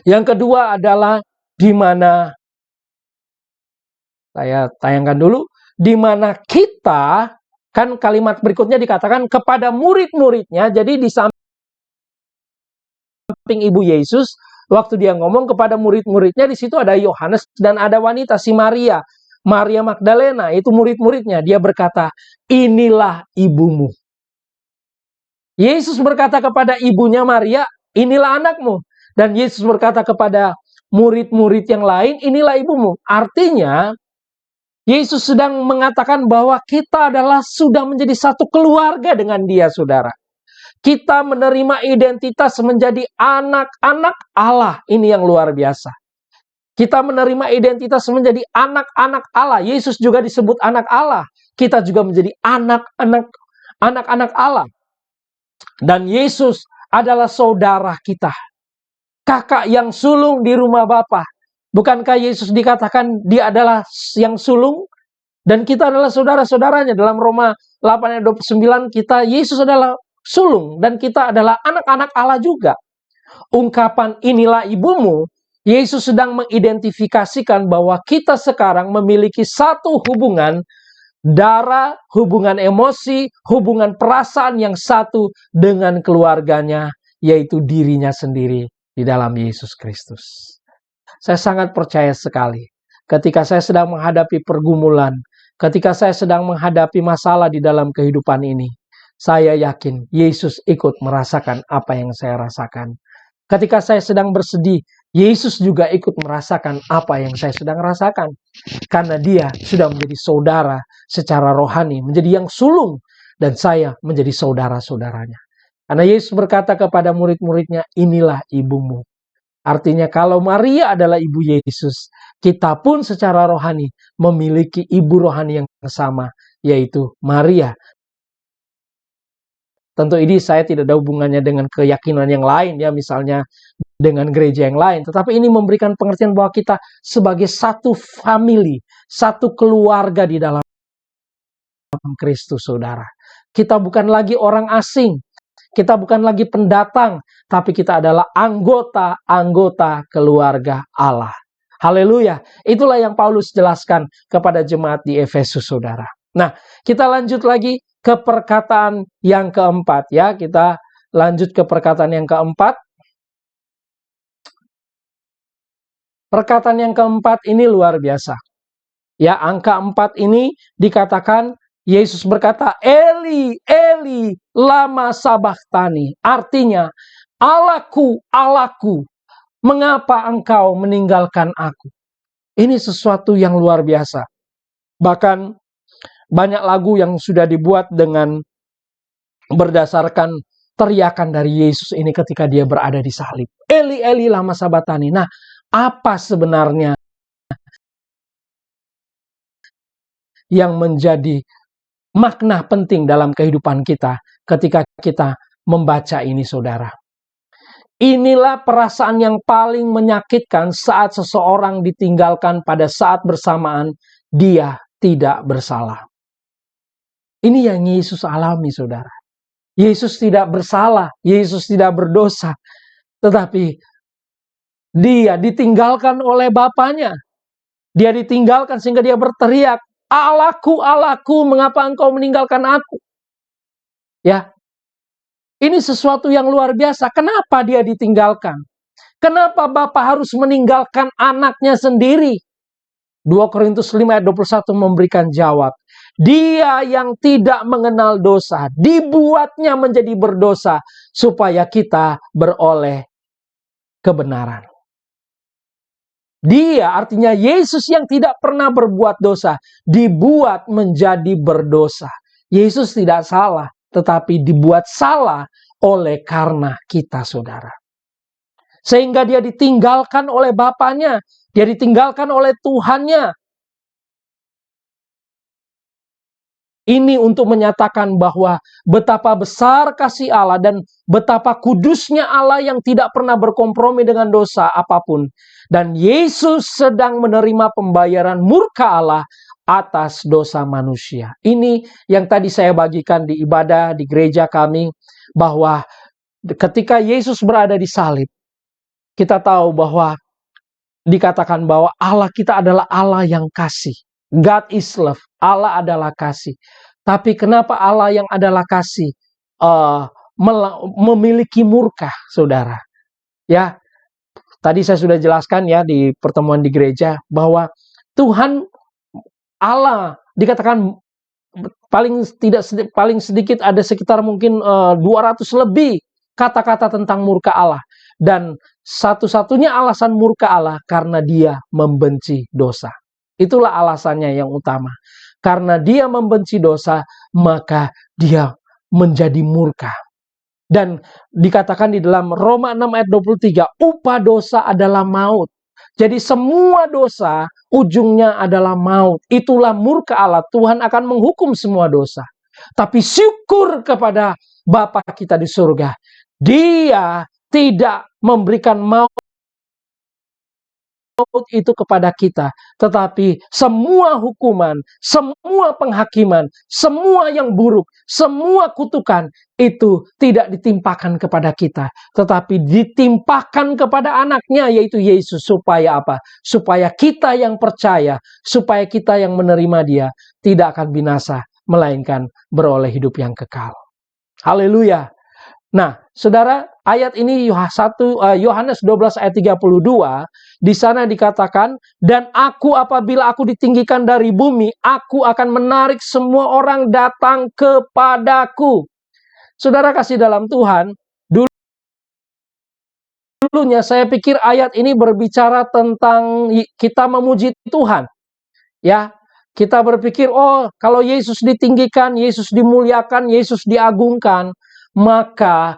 Yang kedua adalah di mana, saya tayangkan dulu. Di mana kita, kan kalimat berikutnya dikatakan kepada murid-muridnya. Jadi di samping ibu Yesus, waktu dia ngomong kepada murid-muridnya, di situ ada Yohanes dan ada wanita si Maria, Maria Magdalena, itu murid-muridnya. Dia berkata, inilah ibumu. Yesus berkata kepada ibunya Maria, inilah anakmu. Dan Yesus berkata kepada murid-murid yang lain, inilah ibumu. Artinya, Yesus sedang mengatakan bahwa kita adalah sudah menjadi satu keluarga dengan dia, saudara. Kita menerima identitas menjadi anak-anak Allah. Ini yang luar biasa. Kita menerima identitas menjadi anak-anak Allah. Yesus juga disebut anak Allah. Kita juga menjadi anak-anak Allah. Dan Yesus adalah saudara kita. Kakak yang sulung di rumah Bapa. Bukankah Yesus dikatakan dia adalah yang sulung? Dan kita adalah saudara-saudaranya. Dalam Roma 8 ayat 29 kita, Yesus adalah sulung. Dan kita adalah anak-anak Allah juga. Ungkapan inilah ibumu, Yesus sedang mengidentifikasikan bahwa kita sekarang memiliki satu hubungan darah, hubungan emosi, hubungan perasaan yang satu dengan keluarganya, yaitu dirinya sendiri di dalam Yesus Kristus. Saya sangat percaya sekali, ketika saya sedang menghadapi pergumulan, ketika saya sedang menghadapi masalah di dalam kehidupan ini, saya yakin Yesus ikut merasakan apa yang saya rasakan. Ketika saya sedang bersedih, Yesus juga ikut merasakan apa yang saya sedang rasakan. Karena dia sudah menjadi saudara secara rohani, menjadi yang sulung, dan saya menjadi saudara-saudaranya. Karena Yesus berkata kepada murid-muridnya, inilah ibumu. Artinya kalau Maria adalah ibu Yesus, kita pun secara rohani memiliki ibu rohani yang sama, yaitu Maria. Tentu ini saya tidak ada hubungannya dengan keyakinan yang lain, ya, misalnya dengan gereja yang lain. Tetapi ini memberikan pengertian bahwa kita sebagai satu family, satu keluarga di dalam Kristus, saudara. Kita bukan lagi orang asing. Kita bukan lagi pendatang, tapi kita adalah anggota-anggota keluarga Allah. Haleluya. Itulah yang Paulus jelaskan kepada jemaat di Efesus, saudara. Nah, kita lanjut lagi ke perkataan yang keempat, ya. Kita lanjut ke perkataan yang keempat. Perkataan yang keempat ini luar biasa. Ya, angka 4 ini dikatakan Yesus berkata, Eli, Eli, lama sabachthani. Artinya, Allahku, Allahku, mengapa engkau meninggalkan aku? Ini sesuatu yang luar biasa. Bahkan banyak lagu yang sudah dibuat dengan berdasarkan teriakan dari Yesus ini ketika dia berada di salib. Eli, Eli, lama sabatani. Nah, apa sebenarnya yang menjadi makna penting dalam kehidupan kita ketika kita membaca ini, saudara? Inilah perasaan yang paling menyakitkan saat seseorang ditinggalkan pada saat bersamaan dia tidak bersalah. Ini yang Yesus alami, saudara. Yesus tidak bersalah, Yesus tidak berdosa, tetapi dia ditinggalkan oleh Bapaknya. Dia ditinggalkan sehingga dia berteriak, "Allahku, Allahku, mengapa engkau meninggalkan aku?" Ya, ini sesuatu yang luar biasa. Kenapa dia ditinggalkan? Kenapa Bapa harus meninggalkan anaknya sendiri? 2 Korintus 5 ayat 21 memberikan jawab. Dia yang tidak mengenal dosa, dibuatnya menjadi berdosa, supaya kita beroleh kebenaran. Dia, artinya Yesus yang tidak pernah berbuat dosa, dibuat menjadi berdosa. Yesus tidak salah, tetapi dibuat salah oleh karena kita, saudara. Sehingga dia ditinggalkan oleh Bapaknya, dia ditinggalkan oleh Tuhannya. Ini untuk menyatakan bahwa betapa besar kasih Allah dan betapa kudusnya Allah yang tidak pernah berkompromi dengan dosa apapun. Dan Yesus sedang menerima pembayaran murka Allah atas dosa manusia. Ini yang tadi saya bagikan di ibadah di gereja kami, bahwa ketika Yesus berada di salib, kita tahu bahwa dikatakan bahwa Allah kita adalah Allah yang kasih. God is love. Allah adalah kasih. Tapi kenapa Allah yang adalah kasih memiliki murka, saudara? Ya, tadi saya sudah jelaskan ya di pertemuan di gereja bahwa Tuhan Allah dikatakan paling sedikit ada sekitar mungkin 200 lebih kata-kata tentang murka Allah. Dan satu-satunya alasan murka Allah karena dia membenci dosa. Itulah alasannya yang utama. Karena dia membenci dosa, maka dia menjadi murka. Dan dikatakan di dalam Roma 6 ayat 23, upah dosa adalah maut. Jadi semua dosa ujungnya adalah maut. Itulah murka Allah. Tuhan akan menghukum semua dosa. Tapi syukur kepada Bapa kita di surga. Dia tidak memberikan maut itu kepada kita, tetapi semua hukuman, semua penghakiman, semua yang buruk, semua kutukan itu tidak ditimpakan kepada kita, tetapi ditimpakan kepada anaknya, yaitu Yesus. Supaya apa? Supaya kita yang percaya, supaya kita yang menerima dia tidak akan binasa, melainkan beroleh hidup yang kekal. Haleluya. Nah, saudara, ayat ini Yohanes 12 ayat 32, di sana dikatakan, dan apabila aku ditinggikan dari bumi, aku akan menarik semua orang datang kepadaku. Saudara kasih dalam Tuhan, dulunya saya pikir ayat ini berbicara tentang kita memuji Tuhan. Ya, kita berpikir, oh kalau Yesus ditinggikan, Yesus dimuliakan, Yesus diagungkan, maka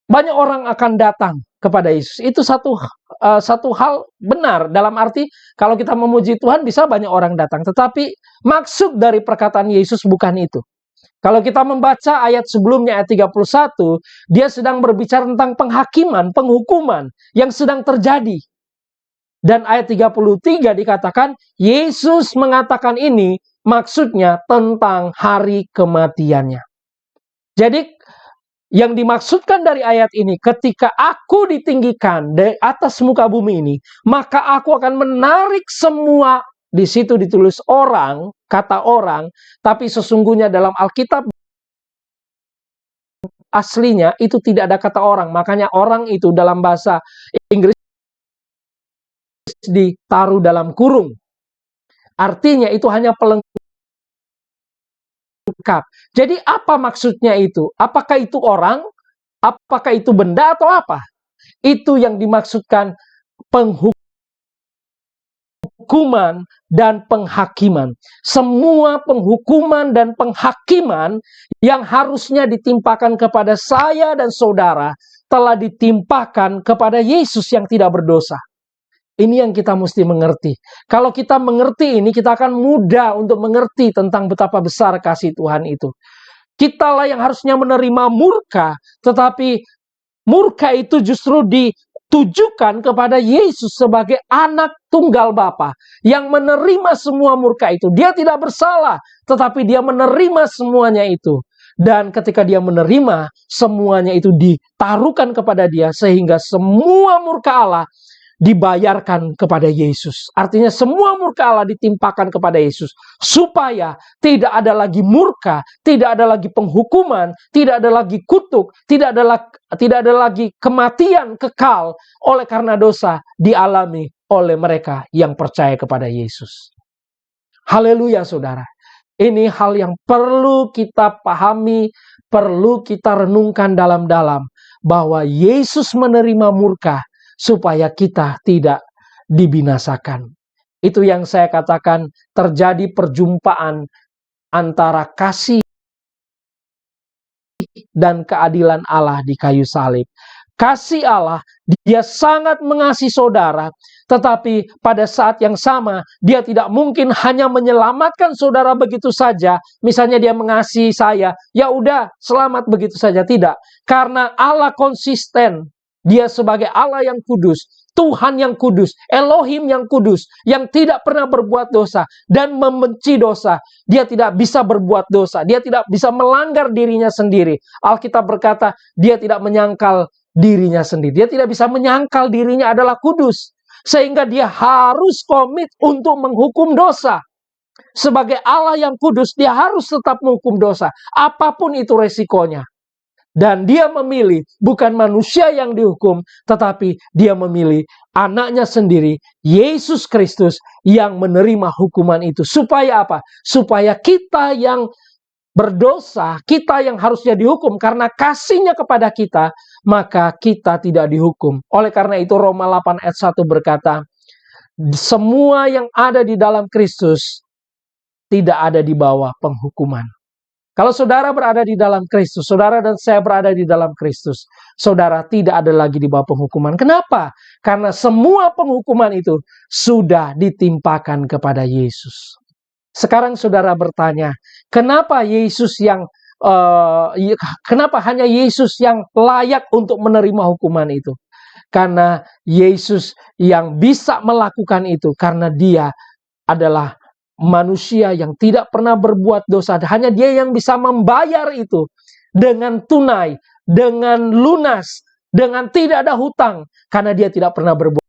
banyak orang akan datang kepada Yesus. Itu satu hal benar. Dalam arti, kalau kita memuji Tuhan, bisa banyak orang datang. Tetapi maksud dari perkataan Yesus bukan itu. Kalau kita membaca ayat sebelumnya, ayat 31, dia sedang berbicara tentang penghakiman, penghukuman yang sedang terjadi. Dan ayat 33 dikatakan, Yesus mengatakan ini maksudnya tentang hari kematiannya. Jadi, yang dimaksudkan dari ayat ini, ketika aku ditinggikan di atas muka bumi ini, maka aku akan menarik semua, di situ ditulis orang, kata orang, tapi sesungguhnya dalam Alkitab aslinya itu tidak ada kata orang. Makanya orang itu dalam bahasa Inggris ditaruh dalam kurung. Artinya itu hanya pelengkap. Jadi apa maksudnya itu? Apakah itu orang? Apakah itu benda atau apa? Itu yang dimaksudkan penghukuman penghukuman dan penghakiman. Semua penghukuman dan penghakiman yang harusnya ditimpakan kepada saya dan saudara telah ditimpakan kepada Yesus yang tidak berdosa. Ini yang kita mesti mengerti. Kalau kita mengerti ini, kita akan mudah untuk mengerti tentang betapa besar kasih Tuhan itu. Kitalah yang harusnya menerima murka, tetapi murka itu justru ditujukan kepada Yesus sebagai anak tunggal Bapa yang menerima semua murka itu. Dia tidak bersalah, tetapi dia menerima semuanya itu. Dan ketika dia menerima, semuanya itu ditaruhkan kepada dia, sehingga semua murka Allah dibayarkan kepada Yesus. Artinya semua murka Allah ditimpakan kepada Yesus. Supaya tidak ada lagi murka, tidak ada lagi penghukuman, tidak ada lagi kutuk, tidak ada lagi kematian kekal oleh karena dosa dialami oleh mereka yang percaya kepada Yesus. Haleluya saudara. Ini hal yang perlu kita pahami, perlu kita renungkan dalam-dalam. Bahwa Yesus menerima murka supaya kita tidak dibinasakan. Itu yang saya katakan terjadi perjumpaan antara kasih dan keadilan Allah di kayu salib. Kasih Allah, dia sangat mengasihi saudara, tetapi pada saat yang sama, dia tidak mungkin hanya menyelamatkan saudara begitu saja. Misalnya dia mengasihi saya, ya udah selamat begitu saja. Tidak, karena Allah konsisten. Dia sebagai Allah yang kudus, Tuhan yang kudus, Elohim yang kudus, yang tidak pernah berbuat dosa dan membenci dosa. Dia tidak bisa berbuat dosa, dia tidak bisa melanggar dirinya sendiri. Alkitab berkata, dia tidak menyangkal dirinya sendiri. Dia tidak bisa menyangkal dirinya adalah kudus. Sehingga dia harus komit untuk menghukum dosa. Sebagai Allah yang kudus, dia harus tetap menghukum dosa. Apapun itu resikonya. Dan dia memilih bukan manusia yang dihukum, tetapi dia memilih anaknya sendiri, Yesus Kristus, yang menerima hukuman itu. Supaya apa? Supaya kita yang berdosa, kita yang harusnya dihukum karena kasihnya kepada kita, maka kita tidak dihukum. Oleh karena itu Roma 8 ayat 1 berkata, semua yang ada di dalam Kristus tidak ada di bawah penghukuman. Kalau saudara berada di dalam Kristus, saudara dan saya berada di dalam Kristus, saudara tidak ada lagi di bawah penghukuman. Kenapa? Karena semua penghukuman itu sudah ditimpakan kepada Yesus. Sekarang saudara bertanya, kenapa kenapa hanya Yesus yang layak untuk menerima hukuman itu? Karena Yesus yang bisa melakukan itu, karena dia adalah manusia yang tidak pernah berbuat dosa. Hanya dia yang bisa membayar itu dengan tunai, dengan lunas, dengan tidak ada hutang. Karena dia tidak pernah berbuat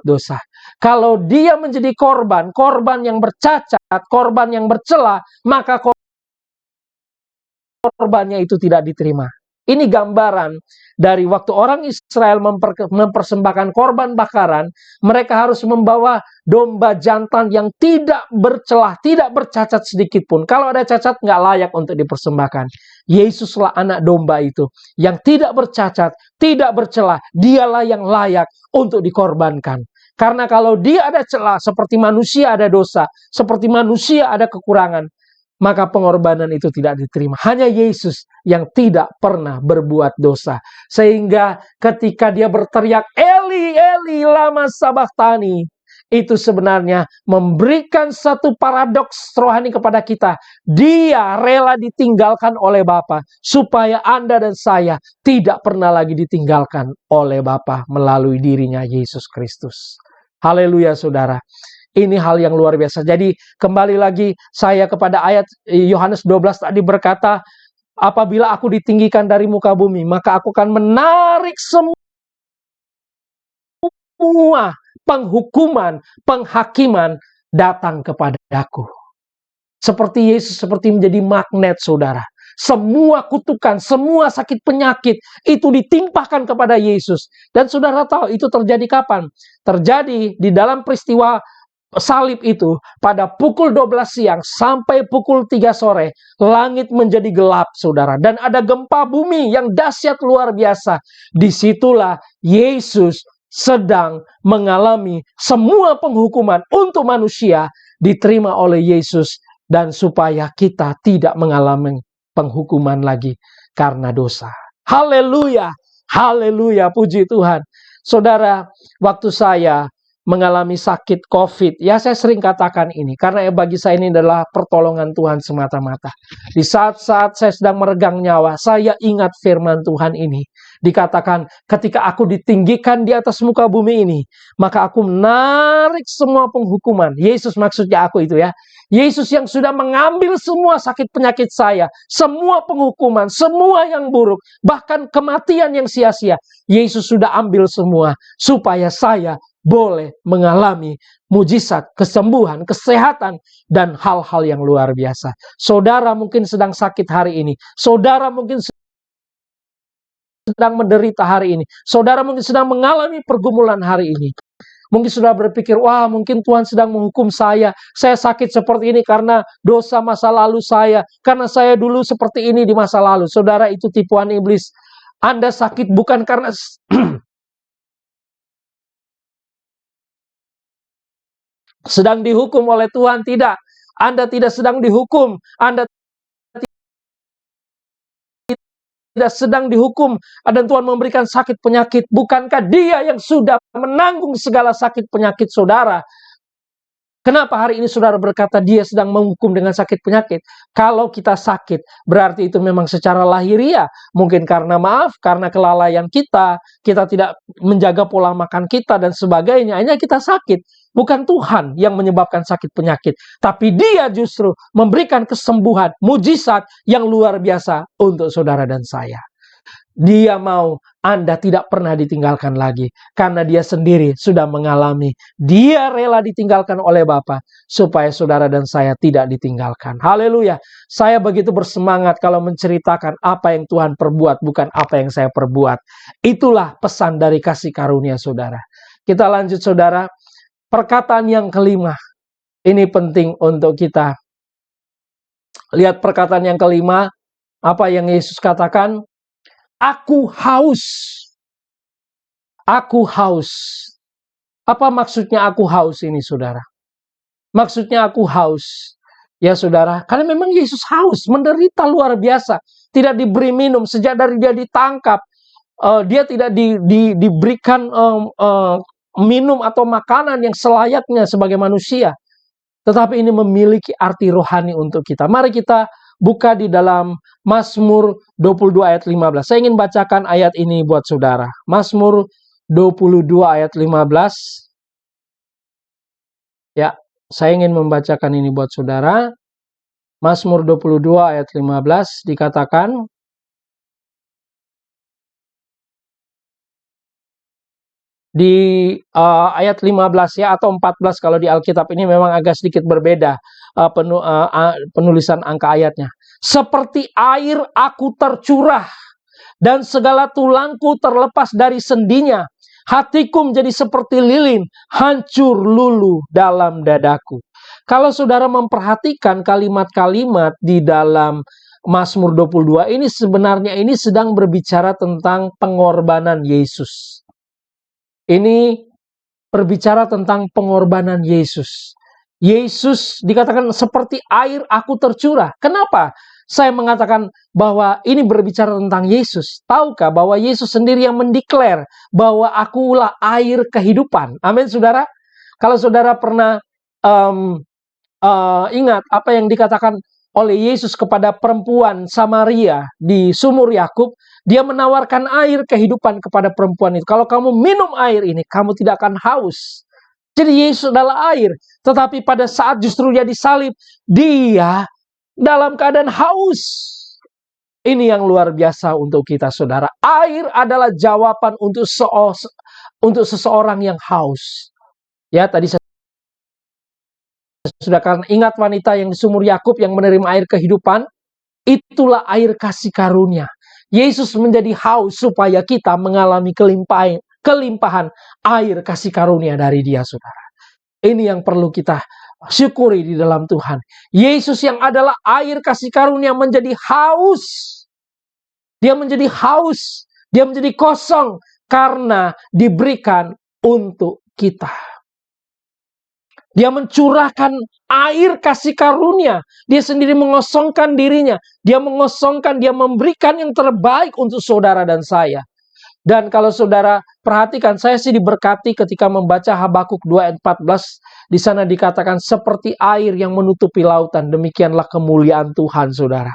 dosa. Kalau dia menjadi korban yang bercacat, korban yang bercela, maka korbannya itu tidak diterima. Ini gambaran dari waktu orang Israel mempersembahkan korban bakaran, mereka harus membawa domba jantan yang tidak bercelah, tidak bercacat sedikit pun. Kalau ada cacat, nggak layak untuk dipersembahkan. Yesuslah anak domba itu, yang tidak bercacat, tidak bercelah. Dialah yang layak untuk dikorbankan. Karena kalau dia ada celah, seperti manusia ada dosa, seperti manusia ada kekurangan, maka pengorbanan itu tidak diterima. Hanya Yesus yang tidak pernah berbuat dosa. Sehingga ketika dia berteriak, Eli, Eli, lama sabachthani, itu sebenarnya memberikan satu paradoks rohani kepada kita. Dia rela ditinggalkan oleh Bapa, supaya Anda dan saya tidak pernah lagi ditinggalkan oleh Bapa melalui dirinya Yesus Kristus. Haleluya saudara. Ini hal yang luar biasa. Jadi kembali lagi saya kepada ayat Yohanes 12 tadi berkata, apabila aku ditinggikan dari muka bumi, maka aku akan menarik semua penghukuman, penghakiman datang kepadaku. Seperti Yesus, seperti menjadi magnet saudara. Semua kutukan, semua sakit penyakit itu ditimpahkan kepada Yesus. Dan saudara tahu itu terjadi kapan? Terjadi di dalam peristiwa salib itu pada pukul 12 siang sampai pukul 3 sore, langit menjadi gelap saudara, dan ada gempa bumi yang dahsyat luar biasa. Disitulah Yesus sedang mengalami semua penghukuman untuk manusia diterima oleh Yesus, dan supaya kita tidak mengalami penghukuman lagi karena dosa. Haleluya, haleluya, puji Tuhan. Saudara, waktu saya mengalami sakit COVID, ya saya sering katakan ini, karena bagi saya ini adalah pertolongan Tuhan semata-mata. Di saat-saat saya sedang meregang nyawa, saya ingat firman Tuhan ini. Dikatakan, ketika aku ditinggikan di atas muka bumi ini, maka aku menarik semua penghukuman. Yesus maksudnya aku itu ya. Yesus yang sudah mengambil semua sakit penyakit saya, semua penghukuman, semua yang buruk, bahkan kematian yang sia-sia. Yesus sudah ambil semua, supaya saya boleh mengalami mujizat, kesembuhan, kesehatan, dan hal-hal yang luar biasa. Saudara mungkin sedang sakit hari ini. Saudara mungkin sedang menderita hari ini. Saudara mungkin sedang mengalami pergumulan hari ini. Mungkin sudah berpikir, wah mungkin Tuhan sedang menghukum saya. Saya sakit seperti ini karena dosa masa lalu saya. Karena saya dulu seperti ini di masa lalu. Saudara, itu tipuan iblis. Anda sakit bukan karena sedang dihukum oleh Tuhan, tidak. Anda tidak sedang dihukum. Anda tidak sedang dihukum, dan Tuhan memberikan sakit penyakit. Bukankah Dia yang sudah menanggung segala sakit penyakit saudara? Kenapa hari ini saudara berkata Dia sedang menghukum dengan sakit penyakit? Kalau kita sakit, berarti itu memang secara lahiriah. Mungkin karena maaf, karena kelalaian kita tidak menjaga pola makan kita dan sebagainya. Hanya kita sakit. Bukan Tuhan yang menyebabkan sakit penyakit. Tapi Dia justru memberikan kesembuhan, mujizat yang luar biasa untuk saudara dan saya. Dia mau Anda tidak pernah ditinggalkan lagi. Karena Dia sendiri sudah mengalami. Dia rela ditinggalkan oleh Bapa, supaya saudara dan saya tidak ditinggalkan. Haleluya. Saya begitu bersemangat kalau menceritakan apa yang Tuhan perbuat, bukan apa yang saya perbuat. Itulah pesan dari kasih karunia saudara. Kita lanjut saudara. Perkataan yang kelima. Ini penting untuk kita. Lihat perkataan yang kelima. Apa yang Yesus katakan? Aku haus. Aku haus. Apa maksudnya aku haus ini, saudara? Maksudnya aku haus. Ya, saudara, karena memang Yesus haus, menderita luar biasa. Tidak diberi minum sejak dari Dia ditangkap. Dia tidak diberikan minum atau makanan yang selayaknya sebagai manusia. Tetapi ini memiliki arti rohani untuk kita. Mari kita buka di dalam Mazmur 22 ayat 15. Saya ingin bacakan ayat ini buat saudara. Mazmur 22 ayat 15. Ya, saya ingin membacakan ini buat saudara. Mazmur 22 ayat 15 dikatakan, di ayat 15 ya, atau 14 kalau di Alkitab ini memang agak sedikit berbeda penulisan angka ayatnya. Seperti air aku tercurah, dan segala tulangku terlepas dari sendinya. Hatiku menjadi seperti lilin, hancur lulu dalam dadaku. Kalau saudara memperhatikan kalimat-kalimat di dalam Mazmur 22 ini, sebenarnya ini sedang berbicara tentang pengorbanan Yesus. Ini berbicara tentang pengorbanan Yesus. Yesus dikatakan seperti air aku tercurah. Kenapa saya mengatakan bahwa ini berbicara tentang Yesus? Tahukah bahwa Yesus sendiri yang mendeklar bahwa akulah air kehidupan? Amin, saudara. Kalau saudara pernah ingat apa yang dikatakan oleh Yesus kepada perempuan Samaria di sumur Yakub, Dia menawarkan air kehidupan kepada perempuan itu. Kalau kamu minum air ini, kamu tidak akan haus. Jadi Yesus adalah air. Tetapi pada saat justru Dia disalib, Dia dalam keadaan haus. Ini yang luar biasa untuk kita, saudara. Air adalah jawaban untuk seseorang yang haus. Ya, tadi saya sudah kan ingat wanita yang di sumur Yakub yang menerima air kehidupan. Itulah air kasih karunia. Yesus menjadi haus supaya kita mengalami kelimpahan air kasih karunia dari Dia, saudara. Ini yang perlu kita syukuri di dalam Tuhan. Yesus yang adalah air kasih karunia menjadi haus. Dia menjadi haus. Dia menjadi kosong karena diberikan untuk kita. Dia mencurahkan air kasih karunia. Dia sendiri mengosongkan dirinya. Dia mengosongkan, dia memberikan yang terbaik untuk saudara dan saya. Dan kalau saudara perhatikan, saya sih diberkati ketika membaca Habakuk 2 ayat 14. Di sana dikatakan seperti air yang menutupi lautan. Demikianlah kemuliaan Tuhan, saudara.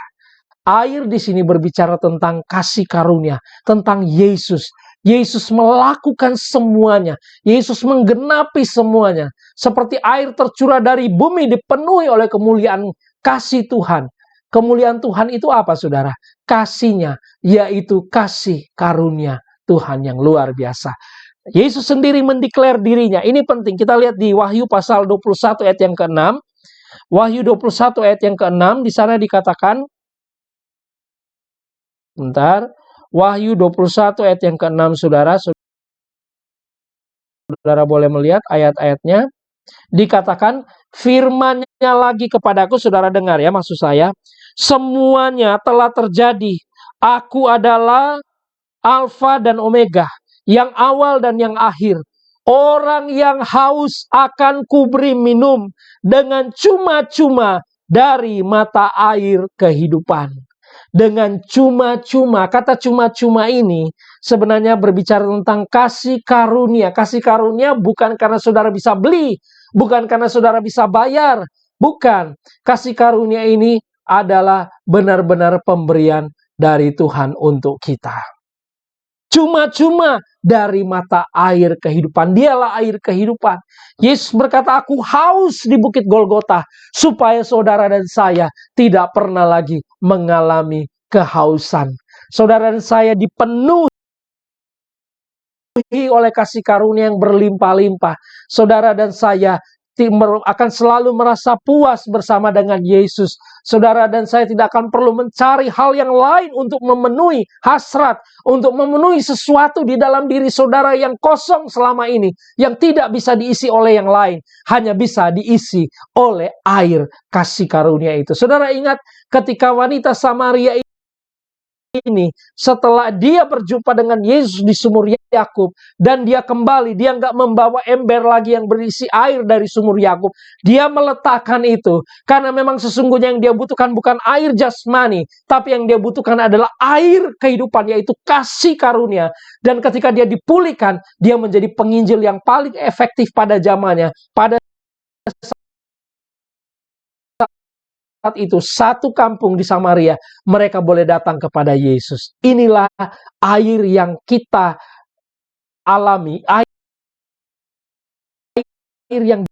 Air di sini berbicara tentang kasih karunia, tentang Yesus. Yesus melakukan semuanya. Yesus menggenapi semuanya. Seperti air tercurah dari bumi dipenuhi oleh kemuliaan kasih Tuhan. Kemuliaan Tuhan itu apa, saudara? Kasihnya, yaitu kasih karunia Tuhan yang luar biasa. Yesus sendiri mendeklar dirinya. Ini penting. Kita lihat di Wahyu pasal 21 ayat yang ke-6. Wahyu 21 ayat yang ke-6, di sana dikatakan, bentar, Wahyu 21 ayat yang ke-6, saudara. Saudara boleh melihat ayat-ayatnya. Dikatakan, firman-Nya lagi kepadaku, saudara dengar ya maksud saya. Semuanya telah terjadi. Aku adalah Alfa dan Omega, yang awal dan yang akhir. Orang yang haus akan kuberi minum dengan cuma-cuma dari mata air kehidupan. Dengan cuma-cuma, kata cuma-cuma ini sebenarnya berbicara tentang kasih karunia. Kasih karunia bukan karena saudara bisa beli, bukan karena saudara bisa bayar, bukan. Kasih karunia ini adalah benar-benar pemberian dari Tuhan untuk kita. Cuma-cuma dari mata air kehidupan. Dialah air kehidupan. Yesus berkata, aku haus di Bukit Golgota, supaya saudara dan saya tidak pernah lagi mengalami kehausan. Saudara dan saya dipenuhi oleh kasih karunia yang berlimpah-limpah. Saudara dan saya akan selalu merasa puas bersama dengan Yesus. Saudara dan saya tidak akan perlu mencari hal yang lain untuk memenuhi hasrat, untuk memenuhi sesuatu di dalam diri saudara yang kosong selama ini, yang tidak bisa diisi oleh yang lain, hanya bisa diisi oleh air kasih karunia itu. Saudara ingat ketika wanita Samaria ini, setelah dia berjumpa dengan Yesus di sumur Yakub, dan dia kembali, dia nggak membawa ember lagi yang berisi air dari sumur Yakub. Dia meletakkan itu, karena memang sesungguhnya yang dia butuhkan bukan air jasmani, tapi yang dia butuhkan adalah air kehidupan, yaitu kasih karunia. Dan ketika dia dipulihkan, dia menjadi penginjil yang paling efektif pada zamannya. Pada saat itu satu kampung di Samaria mereka boleh datang kepada Yesus. Inilah air yang kita alami, air yang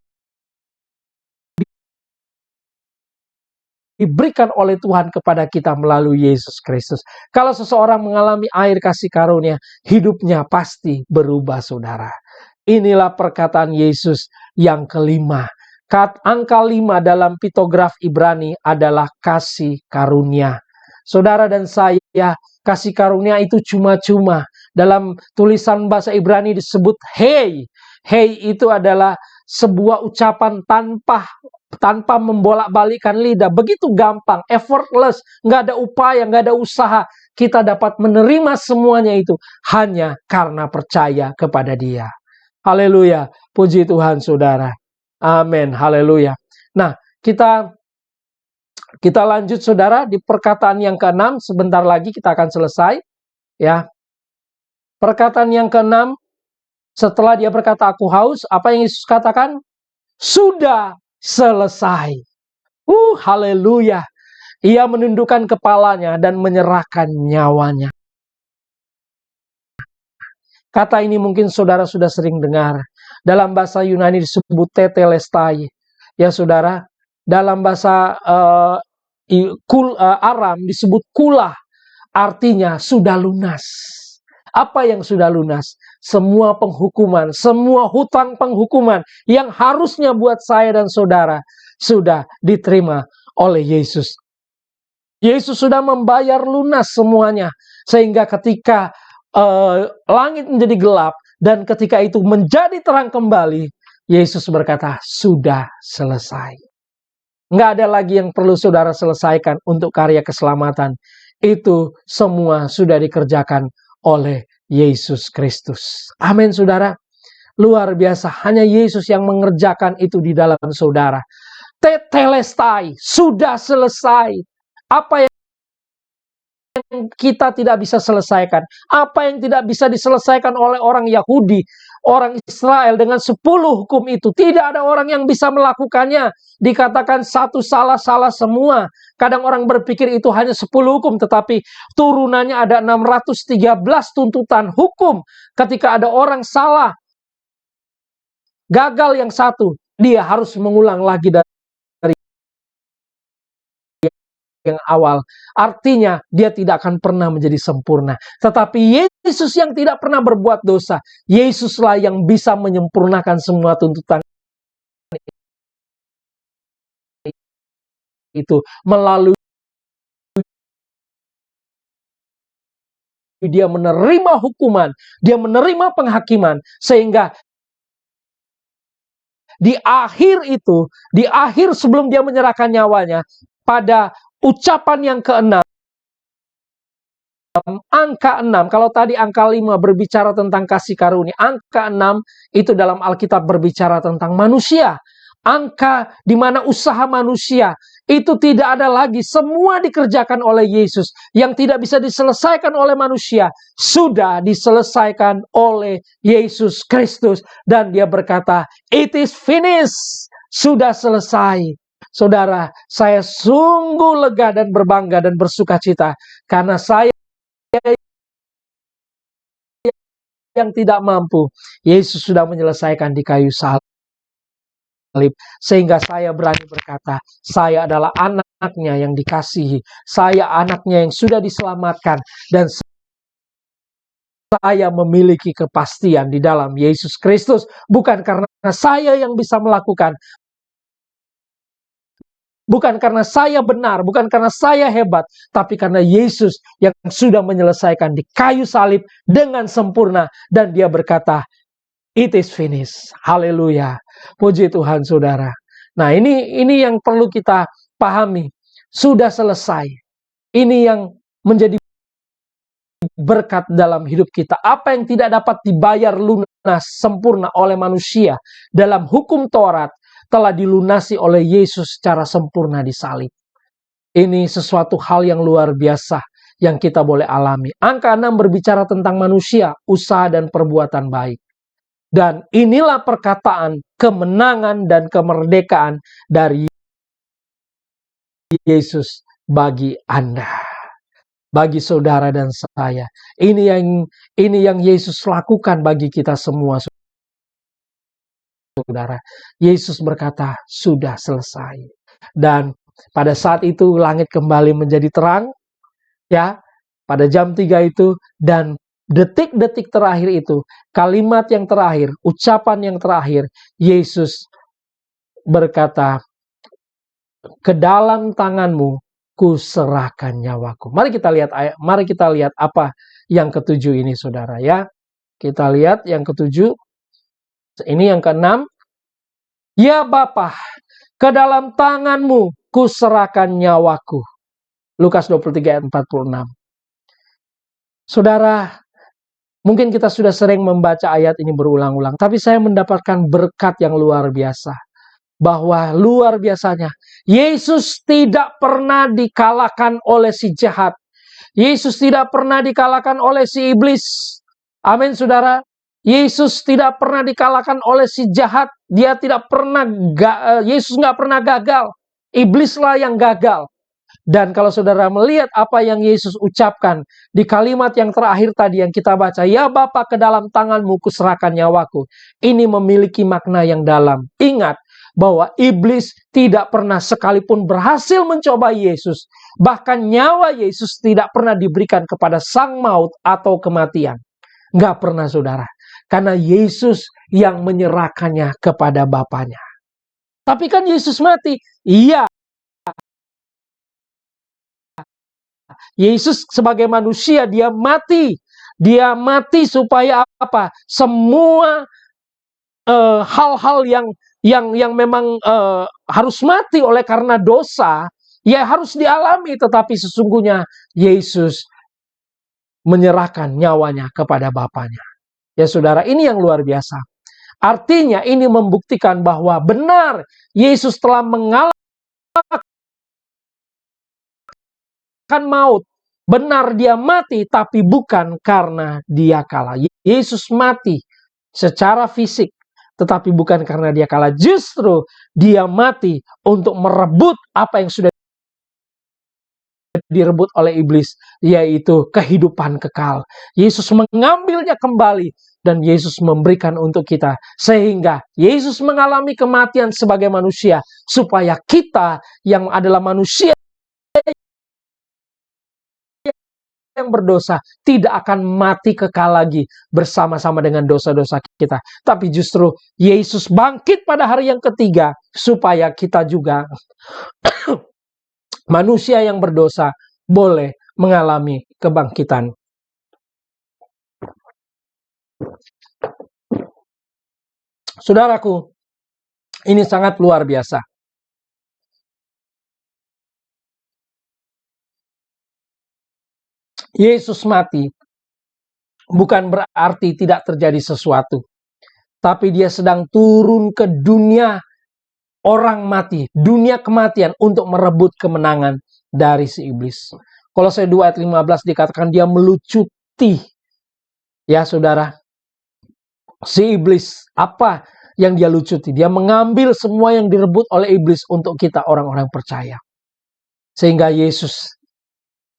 diberikan oleh Tuhan kepada kita melalui Yesus Kristus. Kalau seseorang mengalami air kasih karunia, hidupnya pasti berubah, saudara. Inilah perkataan Yesus yang kelima. Angka 5 dalam piktograf Ibrani adalah kasih karunia. Saudara dan saya, kasih karunia itu cuma-cuma. Dalam tulisan bahasa Ibrani disebut hey. Hey itu adalah sebuah ucapan tanpa membolak-balikkan lidah. Begitu gampang, effortless, nggak ada upaya, nggak ada usaha. Kita dapat menerima semuanya itu hanya karena percaya kepada Dia. Haleluya, puji Tuhan, saudara. Amin, haleluya. Nah, kita lanjut, saudara, di perkataan yang ke-6. Sebentar lagi kita akan selesai, ya. Perkataan yang ke-6, setelah dia berkata aku haus, apa yang Yesus katakan? Sudah selesai. Haleluya. Ia menundukkan kepalanya dan menyerahkan nyawanya. Kata ini mungkin saudara sudah sering dengar. Dalam bahasa Yunani disebut tetelestai. Ya saudara, dalam bahasa Aram disebut kula. Artinya sudah lunas. Apa yang sudah lunas? Semua penghukuman, semua hutang penghukuman yang harusnya buat saya dan saudara sudah diterima oleh Yesus. Yesus sudah membayar lunas semuanya. Sehingga ketika langit menjadi gelap dan ketika itu menjadi terang kembali, Yesus berkata, sudah selesai. Nggak ada lagi yang perlu saudara selesaikan untuk karya keselamatan. Itu semua sudah dikerjakan oleh Yesus Kristus. Amin, saudara. Luar biasa, hanya Yesus yang mengerjakan itu di dalam saudara. Tetelestai, sudah selesai. Apa yang kita tidak bisa selesaikan, apa yang tidak bisa diselesaikan oleh orang Yahudi, orang Israel dengan 10 hukum itu, tidak ada orang yang bisa melakukannya. Dikatakan satu salah semua. Kadang orang berpikir itu hanya 10 hukum, tetapi turunannya ada 613 tuntutan hukum. Ketika ada orang salah, gagal yang satu, dia harus mengulang lagi dari yang awal. Artinya dia tidak akan pernah menjadi sempurna. Tetapi Yesus yang tidak pernah berbuat dosa, Yesuslah yang bisa menyempurnakan semua tuntutan itu melalui dia menerima hukuman, dia menerima penghakiman, sehingga di akhir itu, di akhir sebelum dia menyerahkan nyawanya, pada ucapan yang ke-6, angka 6, kalau tadi angka 5 berbicara tentang kasih karunia, angka 6 itu dalam Alkitab berbicara tentang manusia. Angka di mana usaha manusia itu tidak ada lagi, semua dikerjakan oleh Yesus. Yang tidak bisa diselesaikan oleh manusia sudah diselesaikan oleh Yesus Kristus, dan dia berkata, "It is finished." Sudah selesai. Saudara, saya sungguh lega dan berbangga dan bersuka cita karena saya yang tidak mampu, Yesus sudah menyelesaikan di kayu salib. Sehingga saya berani berkata, saya adalah anaknya yang dikasihi, saya anaknya yang sudah diselamatkan, dan saya memiliki kepastian di dalam Yesus Kristus. Bukan karena saya yang bisa melakukan, bukan karena saya benar, bukan karena saya hebat, tapi karena Yesus yang sudah menyelesaikan di kayu salib dengan sempurna. Dan dia berkata, "It is finished." Haleluya. Puji Tuhan, saudara. Nah, ini yang perlu kita pahami. Sudah selesai. Ini yang menjadi berkat dalam hidup kita. Apa yang tidak dapat dibayar lunas sempurna oleh manusia dalam hukum Taurat telah dilunasi oleh Yesus secara sempurna di salib. Ini sesuatu hal yang luar biasa yang kita boleh alami. Angka 6 berbicara tentang manusia, usaha dan perbuatan baik. Dan inilah perkataan kemenangan dan kemerdekaan dari Yesus bagi Anda, bagi saudara dan saya. Ini yang Yesus lakukan bagi kita semua, saudara. Yesus berkata, sudah selesai. Dan pada saat itu langit kembali menjadi terang, ya, pada jam 3 itu, dan detik-detik terakhir itu, kalimat yang terakhir, ucapan yang terakhir, Yesus berkata, "Ke dalam tanganmu kuserahkan nyawaku." Mari kita lihat apa yang ketujuh ini, saudara, ya. Kita lihat yang ketujuh. Ini yang keenam. "Ya Bapa, ke dalam tanganmu kuserahkan nyawaku." Lukas 23 ayat 46. Saudara, mungkin kita sudah sering membaca ayat ini berulang-ulang, tapi saya mendapatkan berkat yang luar biasa. Bahwa luar biasanya, Yesus tidak pernah dikalahkan oleh si jahat. Yesus tidak pernah dikalahkan oleh si iblis. Amin, saudara. Yesus tidak pernah dikalahkan oleh si jahat. Dia tidak pernah, Yesus nggak pernah gagal. Iblislah yang gagal. Dan kalau saudara melihat apa yang Yesus ucapkan di kalimat yang terakhir tadi yang kita baca, "Ya Bapa, ke dalam tanganmu kuserahkan nyawaku." Ini memiliki makna yang dalam. Ingat bahwa iblis tidak pernah sekalipun berhasil mencoba Yesus. Bahkan nyawa Yesus tidak pernah diberikan kepada sang maut atau kematian. Nggak pernah, saudara. Karena Yesus yang menyerahkannya kepada Bapanya. Tapi kan Yesus mati. Iya. Yesus sebagai manusia, dia mati. Dia mati supaya apa? Semua hal-hal yang memang harus mati oleh karena dosa, ya harus dialami. Tetapi sesungguhnya Yesus menyerahkan nyawanya kepada Bapanya. Ya saudara, ini yang luar biasa. Artinya ini membuktikan bahwa benar Yesus telah mengalahkan maut. Benar dia mati, tapi bukan karena dia kalah. Yesus mati secara fisik, tetapi bukan karena dia kalah. Justru dia mati untuk merebut apa yang sudah direbut oleh iblis, yaitu kehidupan kekal. Yesus mengambilnya kembali dan Yesus memberikan untuk kita. Sehingga Yesus mengalami kematian sebagai manusia, supaya kita yang adalah manusia yang berdosa tidak akan mati kekal lagi bersama-sama dengan dosa-dosa kita. Tapi justru Yesus bangkit pada hari yang ketiga, supaya kita juga manusia yang berdosa boleh mengalami kebangkitan. Saudaraku, ini sangat luar biasa. Yesus mati bukan berarti tidak terjadi sesuatu, tapi dia sedang turun ke dunia orang mati, dunia kematian, untuk merebut kemenangan dari si iblis. Kolose 2 ayat 15 dikatakan dia melucuti, ya saudara, si iblis. Apa yang dia lucuti? Dia mengambil semua yang direbut oleh iblis untuk kita orang-orang percaya. Sehingga Yesus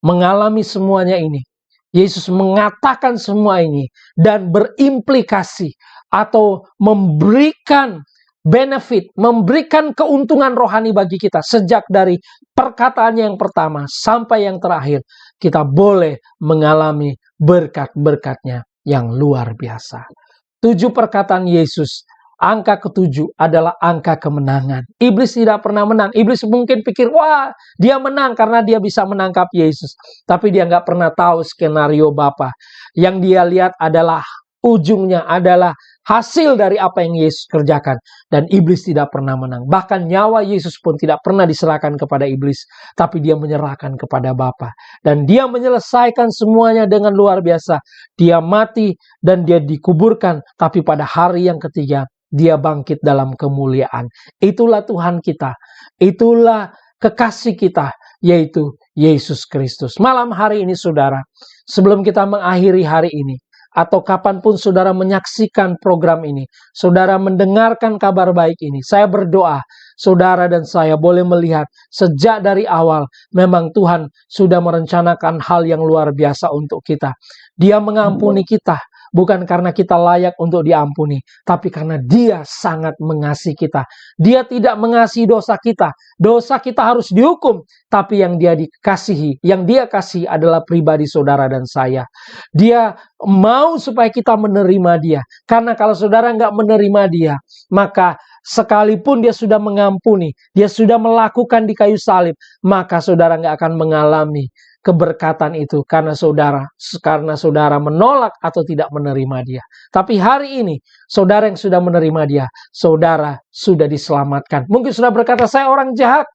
mengalami semuanya ini. Yesus mengatakan semua ini dan berimplikasi atau memberikan benefit, memberikan keuntungan rohani bagi kita. Sejak dari perkataannya yang pertama sampai yang terakhir, kita boleh mengalami berkat-berkatnya yang luar biasa. 7 perkataan Yesus. Angka ke-7 adalah angka kemenangan. Iblis tidak pernah menang. Iblis mungkin pikir, wah, dia menang karena dia bisa menangkap Yesus. Tapi dia nggak pernah tahu skenario Bapa. Yang dia lihat adalah ujungnya, adalah hasil dari apa yang Yesus kerjakan. Dan iblis tidak pernah menang. Bahkan nyawa Yesus pun tidak pernah diserahkan kepada iblis. Tapi dia menyerahkan kepada Bapa. Dan dia menyelesaikan semuanya dengan luar biasa. Dia mati dan dia dikuburkan. Tapi pada hari yang ketiga, dia bangkit dalam kemuliaan. Itulah Tuhan kita. Itulah kekasih kita, yaitu Yesus Kristus. Malam hari ini saudara, sebelum kita mengakhiri hari ini, atau kapanpun saudara menyaksikan program ini, saudara mendengarkan kabar baik ini, saya berdoa saudara dan saya boleh melihat sejak dari awal memang Tuhan sudah merencanakan hal yang luar biasa untuk kita. Dia mengampuni kita. Bukan karena kita layak untuk diampuni, tapi karena dia sangat mengasihi kita. Dia tidak mengasihi dosa kita. Dosa kita harus dihukum, tapi yang dia dikasihi, yang dia kasih adalah pribadi saudara dan saya. Dia mau supaya kita menerima dia. Karena kalau saudara nggak menerima dia, maka sekalipun dia sudah mengampuni, dia sudah melakukan di kayu salib, maka saudara nggak akan mengalami keberkatan itu karena saudara menolak atau tidak menerima dia. Tapi hari ini saudara yang sudah menerima dia, saudara sudah diselamatkan. Mungkin sudah berkata, saya orang jahat,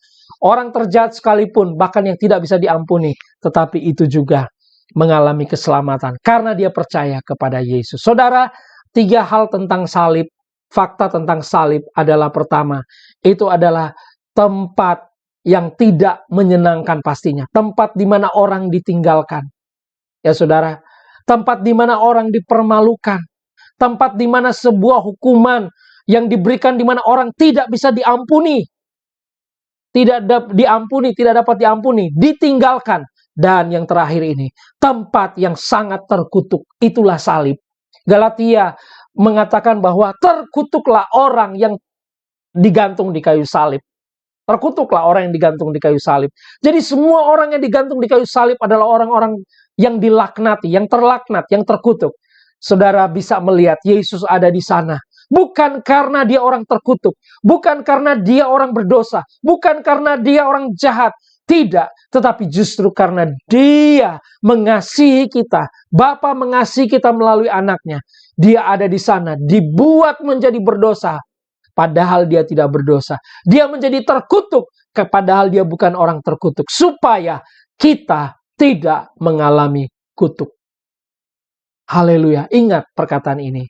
orang terjahat sekalipun, bahkan yang tidak bisa diampuni, tetapi itu juga mengalami keselamatan karena dia percaya kepada Yesus. Saudara, 3 hal tentang salib, fakta tentang salib adalah pertama, itu adalah tempat yang tidak menyenangkan pastinya. Tempat di mana orang ditinggalkan. Ya saudara, tempat di mana orang dipermalukan. Tempat di mana sebuah hukuman yang diberikan di mana orang tidak bisa diampuni. Tidak dapat diampuni, ditinggalkan. Dan yang terakhir ini, tempat yang sangat terkutuk, itulah salib. Galatia mengatakan bahwa terkutuklah orang yang digantung di kayu salib. Terkutuklah orang yang digantung di kayu salib. Jadi semua orang yang digantung di kayu salib adalah orang-orang yang dilaknati, yang terlaknat, yang terkutuk. Saudara bisa melihat Yesus ada di sana. Bukan karena dia orang terkutuk. Bukan karena dia orang berdosa. Bukan karena dia orang jahat. Tidak. Tetapi justru karena dia mengasihi kita. Bapa mengasihi kita melalui anaknya. Dia ada di sana. Dibuat menjadi berdosa. Padahal dia tidak berdosa. Dia menjadi terkutuk, padahal dia bukan orang terkutuk. Supaya kita tidak mengalami kutuk. Haleluya. Ingat perkataan ini.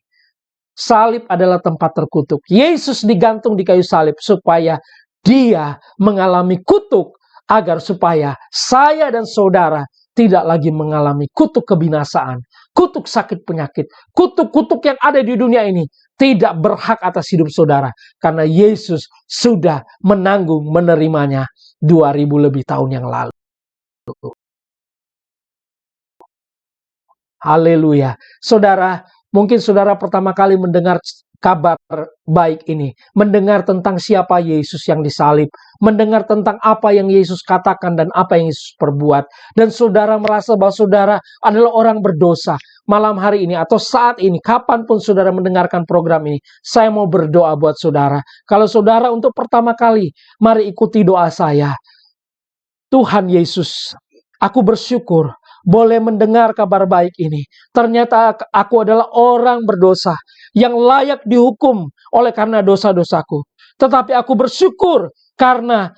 salib adalah tempat terkutuk. Yesus digantung di kayu salib supaya dia mengalami kutuk, agar supaya saya dan saudara tidak lagi mengalami kutuk kebinasaan, kutuk sakit penyakit, kutuk-kutuk yang ada di dunia ini tidak berhak atas hidup saudara. Karena Yesus sudah menanggung menerimanya 2000 lebih tahun yang lalu. Haleluya. Saudara, mungkin saudara pertama kali mendengar kabar baik ini, mendengar tentang siapa Yesus yang disalib, mendengar tentang apa yang Yesus katakan dan apa yang Yesus perbuat, dan saudara merasa bahwa saudara adalah orang berdosa. Malam hari ini atau saat ini, kapanpun saudara mendengarkan program ini, saya mau berdoa buat saudara. Kalau saudara untuk pertama kali, mari ikuti doa saya. Tuhan Yesus, aku bersyukur boleh mendengar kabar baik ini. Ternyata aku adalah orang berdosa yang layak dihukum oleh karena dosa-dosaku. Tetapi aku bersyukur karena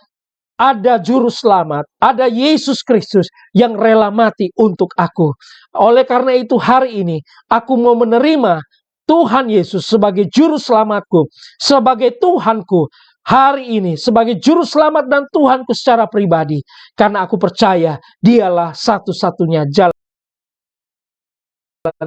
ada juru selamat, ada Yesus Kristus yang rela mati untuk aku. Oleh karena itu hari ini aku mau menerima Tuhan Yesus sebagai juru selamatku, sebagai Tuhanku. Hari ini sebagai juru selamat dan Tuhanku secara pribadi. Karena aku percaya dialah satu-satunya jalan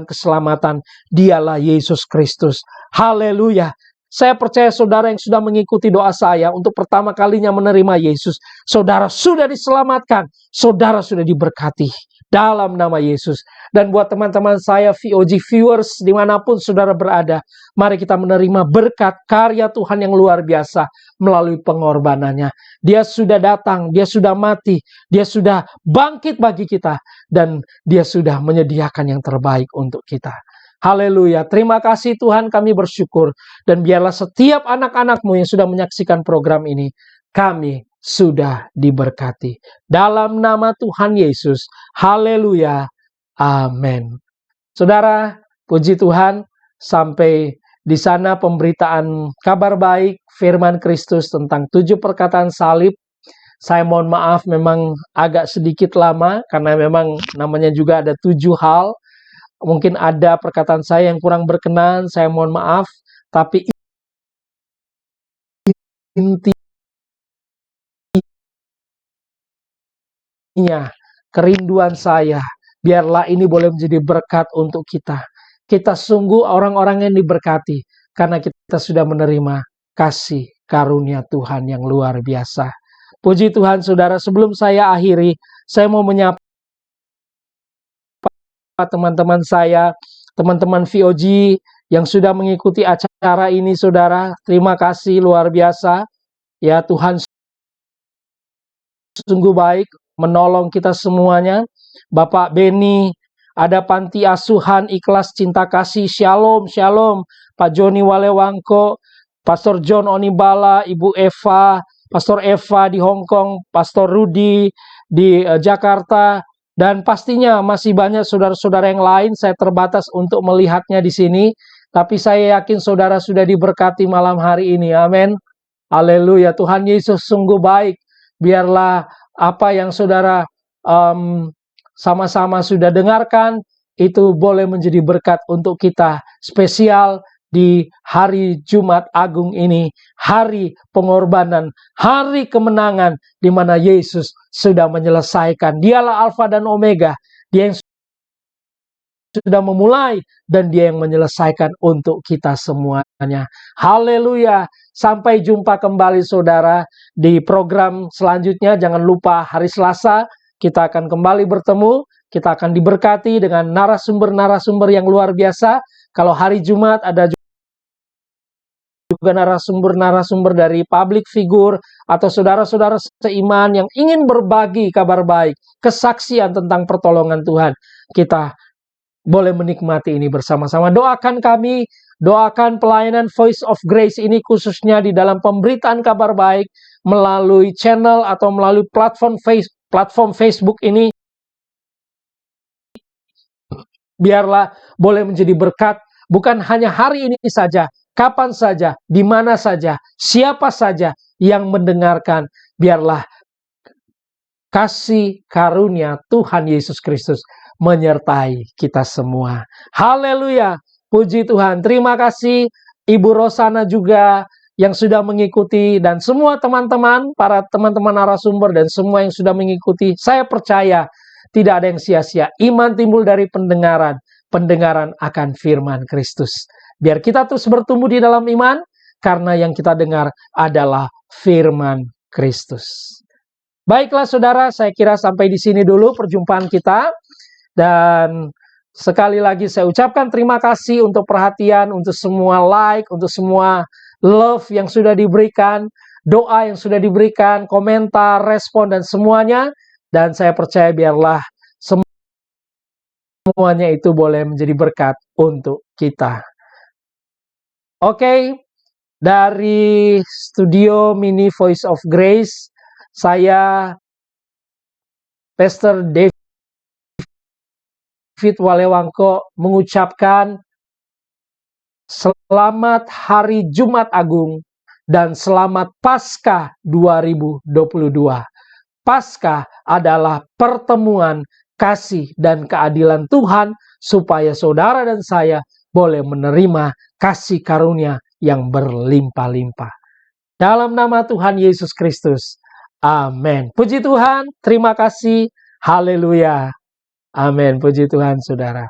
keselamatan. Dialah Yesus Kristus. Haleluya. Saya percaya saudara yang sudah mengikuti doa saya untuk pertama kalinya menerima Yesus. Saudara sudah diselamatkan. Saudara sudah diberkati. Dalam nama Yesus. Dan buat teman-teman saya VOG viewers dimanapun saudara berada, mari kita menerima berkat karya Tuhan yang luar biasa melalui pengorbanannya. Dia sudah datang, dia sudah mati, dia sudah bangkit bagi kita, dan dia sudah menyediakan yang terbaik untuk kita. Haleluya, terima kasih Tuhan, kami bersyukur. Dan biarlah setiap anak-anak-Mu yang sudah menyaksikan program ini, kami sudah diberkati. Dalam nama Tuhan Yesus, haleluya, amin. Saudara, puji Tuhan, sampai di sana pemberitaan kabar baik firman Kristus tentang 7 perkataan salib. Saya mohon maaf memang agak sedikit lama, karena memang namanya juga ada 7 hal. Mungkin ada perkataan saya yang kurang berkenan, saya mohon maaf. Tapi intinya, kerinduan saya, biarlah ini boleh menjadi berkat untuk kita. Kita sungguh orang-orang yang diberkati, karena kita sudah menerima kasih karunia Tuhan yang luar biasa. Puji Tuhan saudara, sebelum saya akhiri, saya mau menyapa teman-teman saya, teman-teman VOG yang sudah mengikuti acara ini saudara. Terima kasih luar biasa. Ya, Tuhan sungguh baik menolong kita semuanya. Bapak Beni, ada panti asuhan Ikhlas Cinta Kasih, Shalom, Shalom. Pak Joni Walewangko, Pastor John Onibala, Ibu Eva, Pastor Eva di Hong Kong, Pastor Rudy di Jakarta, dan pastinya masih banyak saudara-saudara yang lain. Saya terbatas untuk melihatnya di sini, tapi saya yakin saudara sudah diberkati malam hari ini. Amin. Haleluya. Tuhan Yesus sungguh baik. Biarlah apa yang saudara sama-sama sudah dengarkan, itu boleh menjadi berkat untuk kita, spesial di hari Jumat Agung ini, hari pengorbanan, hari kemenangan, di mana Yesus sudah menyelesaikan. Dialah Alfa dan Omega, dia yang sudah memulai dan dia yang menyelesaikan untuk kita semuanya. Haleluya. Sampai jumpa kembali saudara di program selanjutnya. Jangan lupa hari Selasa kita akan kembali bertemu. Kita akan diberkati dengan narasumber-narasumber yang luar biasa. Kalau hari Jumat ada juga narasumber-narasumber dari public figure atau saudara-saudara seiman yang ingin berbagi kabar baik, kesaksian tentang pertolongan Tuhan. Kita boleh menikmati ini bersama-sama. Doakan kami, doakan pelayanan Voice of Grace ini khususnya di dalam pemberitaan kabar baik melalui channel atau melalui platform Facebook ini. Biarlah boleh menjadi berkat, bukan hanya hari ini saja, kapan saja, di mana saja, siapa saja yang mendengarkan. Biarlah kasih karunia Tuhan Yesus Kristus menyertai kita semua. Haleluya. Puji Tuhan. Terima kasih Ibu Rosana juga yang sudah mengikuti, dan semua teman-teman, para teman-teman narasumber dan semua yang sudah mengikuti. Saya percaya tidak ada yang sia-sia. Iman timbul dari pendengaran, pendengaran akan firman Kristus. Biar kita terus bertumbuh di dalam iman, karena yang kita dengar adalah firman Kristus. Baiklah saudara, saya kira sampai di sini dulu perjumpaan kita. Dan sekali lagi saya ucapkan terima kasih untuk perhatian, untuk semua like, untuk semua love yang sudah diberikan, doa yang sudah diberikan, komentar, respon, dan semuanya. Dan saya percaya biarlah semuanya itu boleh menjadi berkat untuk kita. Oke, dari studio Mini Voice of Grace, saya Pastor David Walewangko mengucapkan selamat Hari Jumat Agung dan selamat Paskah 2022. Paskah adalah pertemuan kasih dan keadilan Tuhan supaya saudara dan saya boleh menerima kasih karunia yang berlimpah-limpah. Dalam nama Tuhan Yesus Kristus. Amin. Puji Tuhan, terima kasih. Haleluya. Amin. Puji Tuhan, saudara.